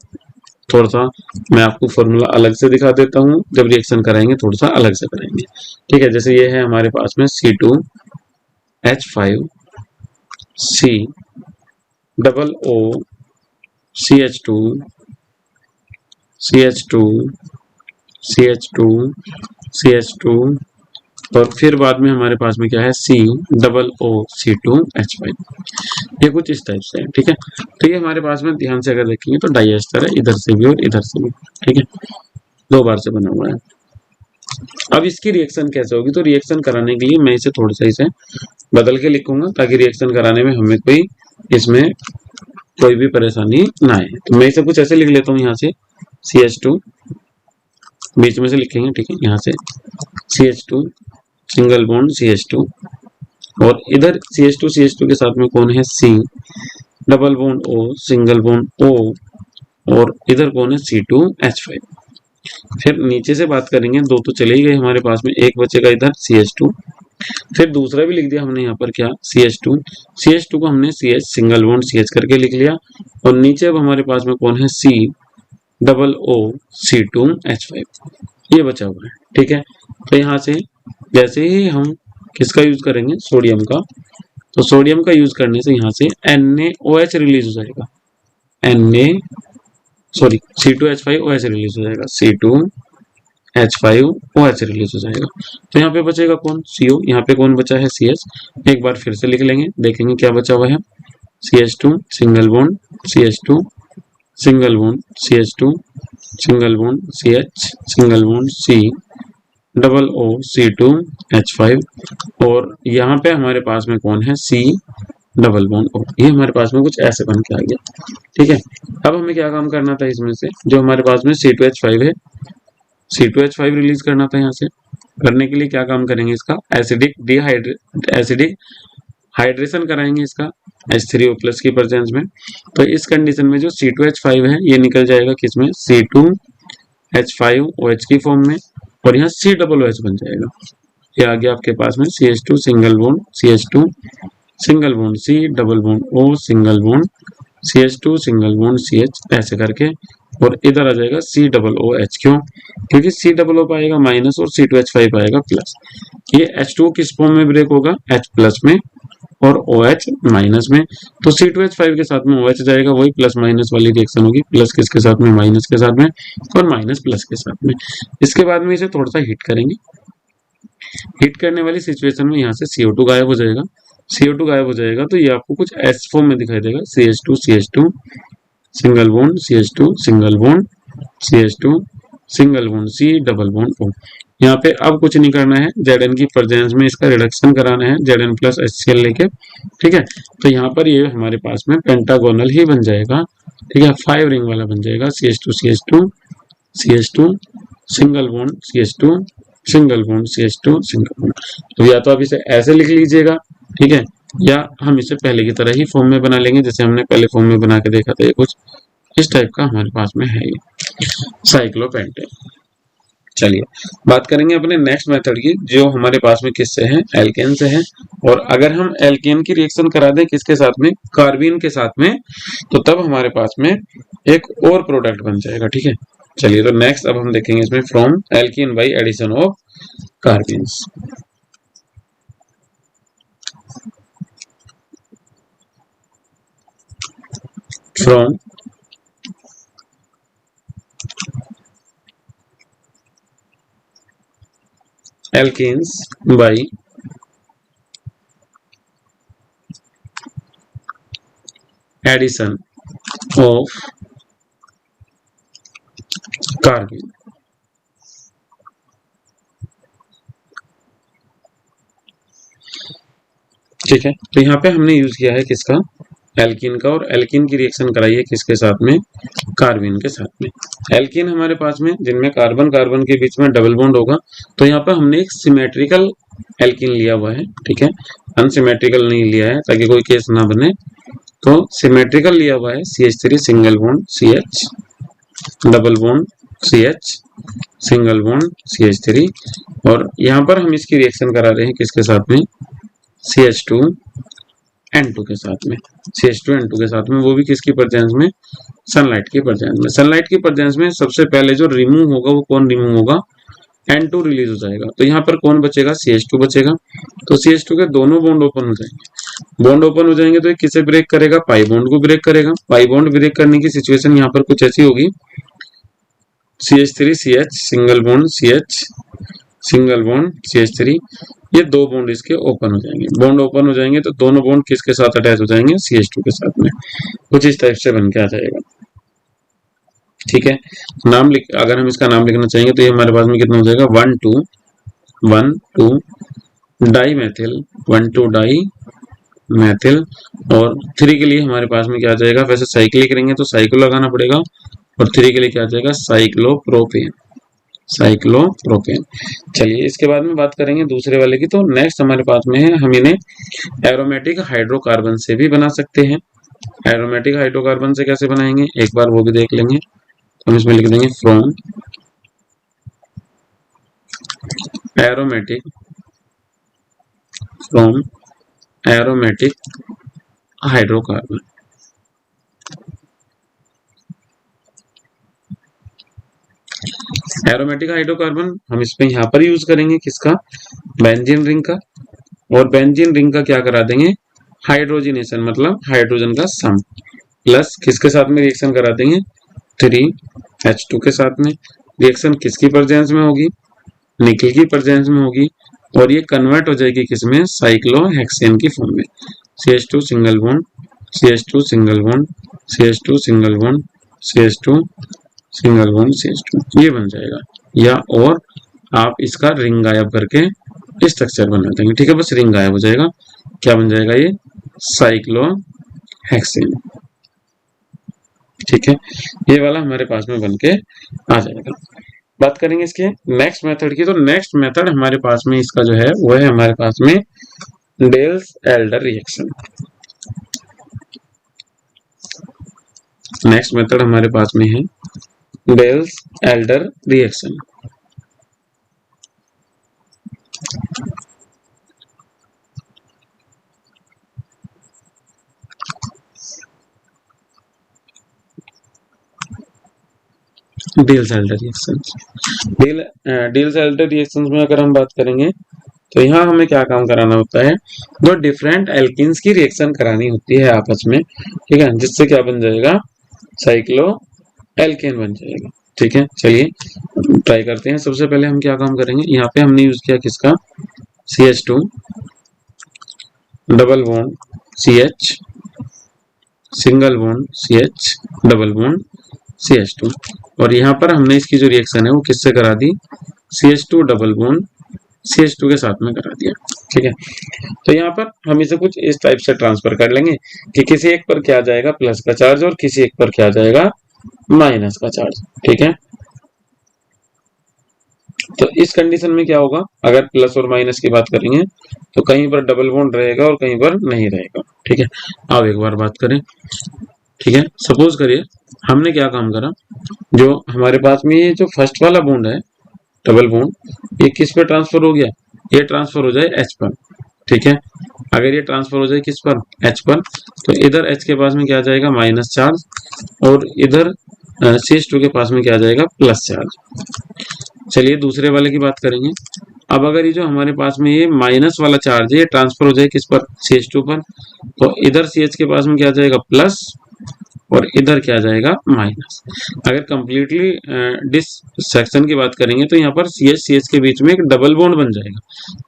S1: थोड़ा सा मैं आपको फॉर्मूला अलग से दिखा देता हूँ, जब रिएक्शन कराएंगे थोड़ा सा अलग से कराएंगे। ठीक है, जैसे ये है हमारे पास में C2H5 C double O CH2 CH2 CH2 CH2 और फिर बाद में हमारे पास में क्या है C डबल O C2H5। ये कुछ इस टाइप से है। ठीक है, तो ये हमारे पास में ध्यान से अगर देखेंगे तो डाई एस्टर है, इधर से भी और इधर से भी। ठीक है, 2 बार से बना हुआ है। अब इसकी रिएक्शन कैसे होगी, तो रिएक्शन कराने के लिए मैं इसे थोड़ा सा इसे बदल के लिखूंगा ताकि रिएक्शन कराने में हमें इसमें कोई भी परेशानी ना आए। तो मैं इसे कुछ ऐसे लिख लेता हूँ, यहाँ से CH2 बीच में से लिखेंगे। ठीक है, यहाँ से CH2 सिंगल बॉन्ड CH2 और इधर CH2 के साथ में कौन है C double bond O single bond O और इधर कौन है C2H5। फिर नीचे से बात करेंगे, 2 तो चले ही गए हमारे पास में, एक बचेगा इधर CH2। फिर दूसरा भी लिख दिया हमने यहाँ पर क्या CH2 को हमने CH सिंगल बॉन्ड CH करके लिख लिया और नीचे अब हमारे पास में कौन है C डबल O C2H5 ये बचा हुआ है। ठीक है, तो यहाँ से जैसे ही हम किसका यूज करेंगे, सोडियम का, तो सोडियम का यूज करने से यहाँ से NaOH रिलीज हो जाएगा, C2H5OH रिलीज हो जाएगा, C2H5OH रिलीज हो जाएगा। तो यहाँ पे बचेगा कौन, CO, यहाँ पे कौन बचा है CH। एक बार फिर से लिख लेंगे, देखेंगे क्या बचा हुआ है, CH2 single bond CH2 single bond CH2 single bond CH single bond C double O C2H5 और यहाँ पे हमारे पास में कौन है C डबल बॉन्ड O। ये हमारे पास में कुछ ऐसे बन के आ गया। ठीक है, अब हमें क्या काम करना था, इसमें से जो हमारे पास में C2H5 है, C2H5 रिलीज करना था। यहाँ से करने के लिए क्या काम करेंगे, इसका एसिडिक हाइड्रेशन कराएंगे इसका H3O प्लस की प्रेजेंस में। तो इस कंडीशन में जो C2H5 है ये निकल जाएगा किसमें, C2H5OH की फॉर्म में और यहाँ C डबल OH बन जाएगा। ये आ गया आपके पास में CH2 single bond CH2 single bond C double bond O single bond CH2 single bond CH ऐसे करके और इधर आ जाएगा C डबल OH। क्यों, क्योंकि C डबल O पाएगा माइनस और C2H5 पाएगा प्लस। ये H2O किस फॉर्म में ब्रेक होगा, H प्लस में और OH माइनस में। तो C2H5 के साथ में OH जाएगा, वही प्लस माइनस वाली रिएक्शन होगी, प्लस किसके साथ में, माइनस के साथ में और माइनस प्लस के साथ में। इसके बाद में इसे थोड़ा सा हीट करेंगे। हीट करने वाली सिचुएशन में यहाँ से CO2 गायब हो जाएगा, CO2 गायब हो जाएगा तो ये आपको कुछ S फॉर्म में दिखाई देगा, CH2 single bond CH2 single bond CH2 single bond C double bond O। यहाँ पे अब कुछ नहीं करना है, Zn की प्रेजेंस में इसका रिडक्शन कराना है Zn प्लस HCl लेके। ठीक है, तो यहाँ पर ये हमारे पास में पेंटागोनल ही बन जाएगा। ठीक है, 5 रिंग वाला बन जाएगा, CH2 single bond CH2 single bond CH2 single bond. तो या तो आप इसे ऐसे लिख लीजिएगा, ठीक है, या हम इसे पहले की तरह ही फॉर्म में बना लेंगे जैसे हमने पहले फॉर्म में बना के देखा था। ये कुछ इस टाइप का हमारे पास में है ये साइक्लोपेंटेन। चलिए बात करेंगे अपने नेक्स्ट मेथड की, जो हमारे पास में किससे है, एल्केन से है। और अगर हम एल्केन की रिएक्शन करा दें किसके साथ में, कार्बीन के साथ में, तो तब हमारे पास में एक और प्रोडक्ट बन जाएगा। ठीक है, चलिए तो नेक्स्ट अब हम देखेंगे इसमें from alkene by addition of carbenes. From alkenes by addition of carbene। ठीक है, तो यहाँ पे हमने यूज किया है किसका, एल्कीन का, और एल्कीन की रिएक्शन कराई है किसके साथ में, कार्बीन के साथ में। एल्कीन हमारे पास में जिनमें कार्बन कार्बन के बीच में डबल बॉन्ड होगा, तो यहाँ पे हमने एक सिमेट्रिकल एल्कीन लिया हुआ है। ठीक है, अनसिमेट्रिकल नहीं लिया है ताकि कोई केस ना बने, तो सिमेट्रिकल लिया हुआ है CH3 single bond CH double bond CH single bond CH3। और यहाँ पर हम इसकी रिएक्शन करा रहे हैं किसके साथ में, CH2 N2 के साथ में, CH2N2 के साथ में, वो भी किसकी प्रेजेंस में, सनलाइट की प्रेजेंस में। सनलाइट की प्रेजेंस में सबसे पहले जो रिमूव होगा वो कौन रिमूव होगा, N2 रिलीज हो जाएगा। तो यहाँ पर कौन बचेगा, CH2 बचेगा। तो CH2 के दोनों बॉन्ड ओपन हो जाएंगे। बॉन्ड ओपन हो जाएंगे तो ये किसे ब्रेक करेगा, पाई बॉन्ड को ब्रेक करेगा। पाई बॉन्ड ब्रेक करने की सिचुएशन यहाँ पर कुछ ऐसी होगी, CH3 CH single bond CH single bond CH3, ये दो बॉन्ड इसके ओपन हो जाएंगे। बॉन्ड ओपन हो जाएंगे तो दोनों बॉन्ड किसके साथ अटैच हो जाएंगे, CH2 के साथ में। कुछ इस टाइप से बन के आ जाएगा। ठीक है, नाम लिख, अगर हम इसका नाम लिखना चाहेंगे तो ये हमारे पास में कितना हो जाएगा, 1,2 डाई मैथिल, 1,2 डाई मैथिल। और 3 के लिए हमारे पास में क्या आ जाएगा, वैसे साइक्लिक करेंगे तो साइक्लो लगाना पड़ेगा, और 3 के लिए क्या आ जाएगा, साइक्लोप्रोपेन, साइक्लोप्रोपेन। चलिए इसके बाद में बात करेंगे दूसरे वाले की। तो नेक्स्ट हमारे पास में है, हम इन्हें एरोमेटिक हाइड्रोकार्बन से भी बना सकते हैं। एरोमेटिक हाइड्रोकार्बन से कैसे बनाएंगे, एक बार वो भी देख लेंगे। तो हम इसमें लिख देंगे from aromatic, from aromatic hydrocarbon. Aromatic hydrocarbon हम इसमें यहाँ पर यूज करेंगे किसका, बेंजीन रिंग का। और बेंजीन रिंग का क्या करा देंगे, हाइड्रोजनेशन, मतलब हाइड्रोजन का सम, प्लस किसके साथ में रिएक्शन करा देंगे, 3H2 के साथ में। रिएक्शन किसकी प्रेजेंस में होगी, निकल की प्रेजेंस में होगी, और ये कन्वर्ट हो जाएगी किसमें, साइक्लोहेक्सेन की फॉर्म में। CH2 single bond, CH2 single bond, CH2 single bond, CH2 single bond, CH2, ये बन जाएगा। या और आप इसका रिंग गायब करके स्ट्रक्चर बना देंगे। ठीक है, बस रिंग गायब हो जाएगा, क्या बन जाएगा, ये साइक्लोहेक्सेन। ठीक है, ये वाला हमारे पास में बन के आ जाएगा। बात करेंगे इसके नेक्स्ट मेथड की। तो नेक्स्ट मेथड हमारे पास में इसका जो है वो है हमारे पास में डेल्स-एल्डर रिएक्शन। नेक्स्ट मेथड हमारे पास में है dells-Elder reaction. Dells-Elder reaction, dells-Elder reaction में अगर हम बात करेंगे तो यहाँ हमें क्या काम कराना होता है, दो डिफरेंट एल्किन्स की रिएक्शन करानी होती है आपस में। ठीक है, जिससे क्या बन जाएगा, साइक्लो एल्केन बन जाएगा। ठीक है, चलिए ट्राई करते हैं। सबसे पहले हम क्या काम करेंगे, यहाँ पे हमने यूज किया किसका, CH2 double bond CH single bond CH double bond CH2, और यहाँ पर हमने इसकी जो रिएक्शन है वो किससे करा दी, CH2 डबल बॉन्ड CH2 के साथ में करा दिया। ठीक है, तो यहाँ पर हम इसे कुछ इस टाइप से ट्रांसफर कर लेंगे कि किसी एक पर क्या जाएगा, प्लस का चार्ज, और किसी एक पर क्या जाएगा, माइनस का चार्ज। ठीक है, तो इस कंडीशन में क्या होगा, अगर प्लस और माइनस की बात करेंगे तो कहीं पर डबल बॉन्ड रहेगा और कहीं पर नहीं रहेगा। ठीक है, अब एक बार बात करें। ठीक है, सपोज करिए हमने क्या काम करा, जो हमारे पास में ये जो फर्स्ट वाला बॉन्ड है डबल बॉन्ड, ये किस पे ट्रांसफर हो गया, ये ट्रांसफर हो जाए H पर। ठीक है, अगर ये ट्रांसफर हो जाए किस पर, H पर, तो इधर H के पास में क्या जाएगा, माइनस चार्ज, और इधर CH2 के पास में क्या जाएगा, प्लस चार्ज। चलिए दूसरे वाले की बात करेंगे। अब अगर ये जो हमारे पास में ये माइनस वाला चार्ज है, ये ट्रांसफर हो जाए किस पर, CH2 पर, तो इधर CH के पास में क्या जाएगा, प्लस, और इधर क्या जाएगा, माइनस। अगर कंप्लीटली डिस सेक्शन की बात करेंगे तो यहाँ पर CH के बीच में एक डबल बॉन्ड बन जाएगा।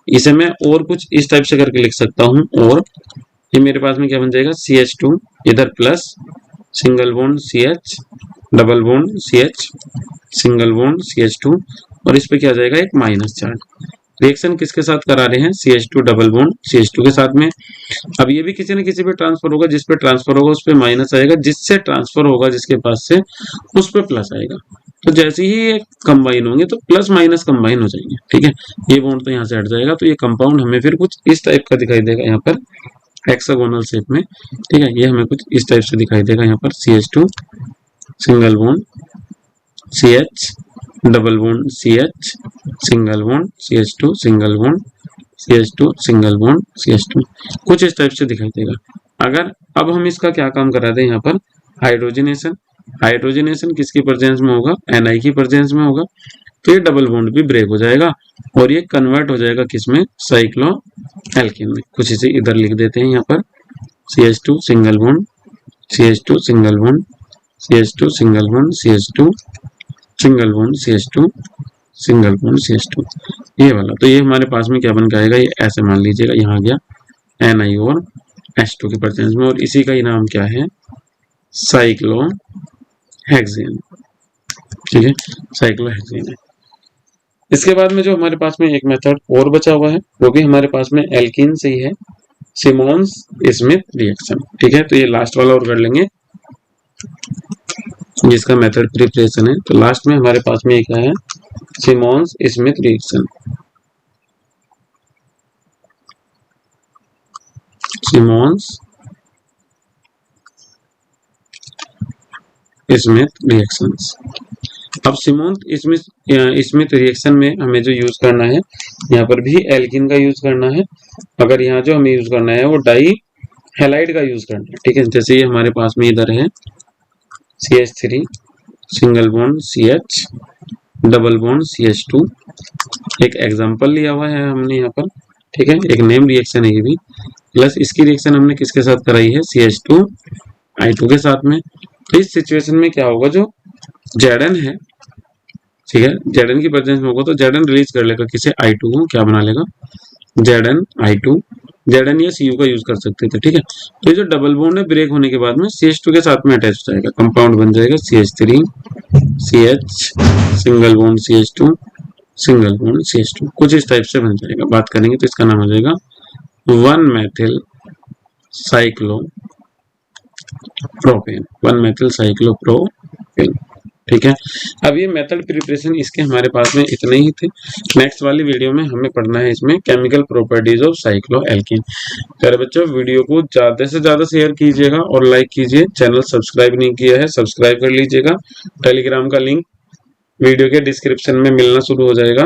S1: इसे मैं और कुछ इस टाइप से करके लिख सकता हूँ, और ये मेरे पास में क्या बन जाएगा, CH2 इधर plus, single bond CH double bond CH single bond CH2, और इस पे क्या जाएगा, एक माइनस चार्ज। रिएक्शन किसके साथ करा रहे हैं, CH2 डबल बॉन्ड CH2 के साथ में। अब ये भी किसी न किसी पे ट्रांसफर होगा, जिस पे ट्रांसफर होगा उस पे माइनस आएगा, जिससे ट्रांसफर होगा जिसके पास से उस पे प्लस आएगा। तो जैसे ही ये कंबाइन होंगे तो प्लस माइनस कंबाइन हो जाएंगे। ठीक है, ये बॉन्ड तो यहाँ से हट जाएगा, तो ये कंपाउंड हमें फिर कुछ इस टाइप का दिखाई देगा यहाँ पर हेक्सागोनल शेप में। ठीक है, ये हमें कुछ इस टाइप से दिखाई देगा यहाँ पर, CH2 single bond CH double bond CH, single bond CH2, single bond CH2, single bond CH2, कुछ इस टाइप से दिखाई देगा। अगर अब हम इसका क्या काम करा दें यहाँ पर, हाइड्रोजनेशन। हाइड्रोजनेशन किसकी प्रेजेंस में होगा, Na की प्रेजेंस में होगा, तो ये डबल बॉन्ड भी ब्रेक हो जाएगा और ये कन्वर्ट हो जाएगा किसमें, साइक्लो एल्केन में। कुछ इसे इधर लिख देते हैं यहाँ पर, CH2 single bond CH2, single bond CH2, single bond CH2, single bond CH2, single bond CH2, ये वाला। तो ये हमारे पास में क्या बन के आएगा, ये ऐसे मान लीजिएगा, यहाँ गया Na और H2 की प्रेजेंस में, और इसी का ही नाम क्या है, साइक्लोहेक्सेन। ठीक है, साइक्लोहेक्सेन है। इसके बाद में जो हमारे पास में एक मेथड और बचा हुआ है, वो भी हमारे पास में एल्कीन से ही है, सिमोन्स स्मिथ रिएक्शन। ठीक है, तो ये लास्ट वाला और कर लेंगे जिसका मेथड प्रिपरेशन है। तो लास्ट में हमारे पास में एक है Simmons Smith reaction. Simmons Smith reactions. अब सिमोन्स स्मिथ रिएक्शन में हमें जो यूज करना है, यहाँ पर भी एल्कीन का यूज करना है। अगर यहाँ जो हमें यूज करना है वो डाई हैलाइड का यूज करना है। ठीक है, जैसे ये हमारे पास में इधर है CH3, single bond CH, double bond CH2, एक एग्जांपल लिया हुआ है हमने यहाँ पर। ठीक है, एक नेम रिएक्शन है ये भी, प्लस इसकी रिएक्शन हमने किसके साथ कराई है, CH2I2 के साथ में। तो इस सिचुएशन में क्या होगा, जो Zn है, ठीक है, Zn की प्रेजेंस में होगा तो Zn रिलीज कर लेगा किसे, I2 को, क्या बना लेगा, ZnI2। Zn या Cu का यूज कर सकते थे। ठीक है, तो ये जो डबल बॉन्ड है ब्रेक होने के बाद में CH2 के साथ में अटैच हो जाएगा, कंपाउंड बन जाएगा CH3 CH, single bond CH2, single bond CH2, कुछ इस टाइप से बन जाएगा। बात करेंगे तो इसका नाम हो जाएगा 1-मेथिल साइक्लोप्रोपेन, 1-मेथिल साइक्लोप्रोपेन। ठीक है, अब ये मेथड प्रिपरेशन इसके हमारे पास में इतने ही थे। नेक्स्ट वाली वीडियो में हमें पढ़ना है इसमें chemical properties of cyclo alkene. प्यारे बच्चों, वीडियो को ज्यादा से ज्यादा शेयर कीजिएगा और लाइक कीजिए। चैनल सब्सक्राइब नहीं किया है, सब्सक्राइब कर लीजिएगा। टेलीग्राम का लिंक वीडियो के डिस्क्रिप्शन में मिलना शुरू हो जाएगा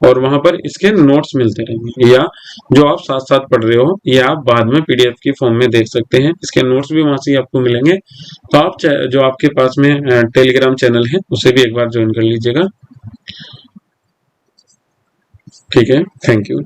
S1: और वहां पर इसके नोट्स मिलते रहेंगे, या जो आप साथ साथ पढ़ रहे हो ये आप बाद में PDF की फॉर्म में देख सकते हैं। इसके नोट्स भी वहां से ही आपको मिलेंगे। तो आप जो आपके पास में टेलीग्राम चैनल है उसे भी एक बार ज्वाइन कर लीजिएगा। ठीक है, थैंक यू।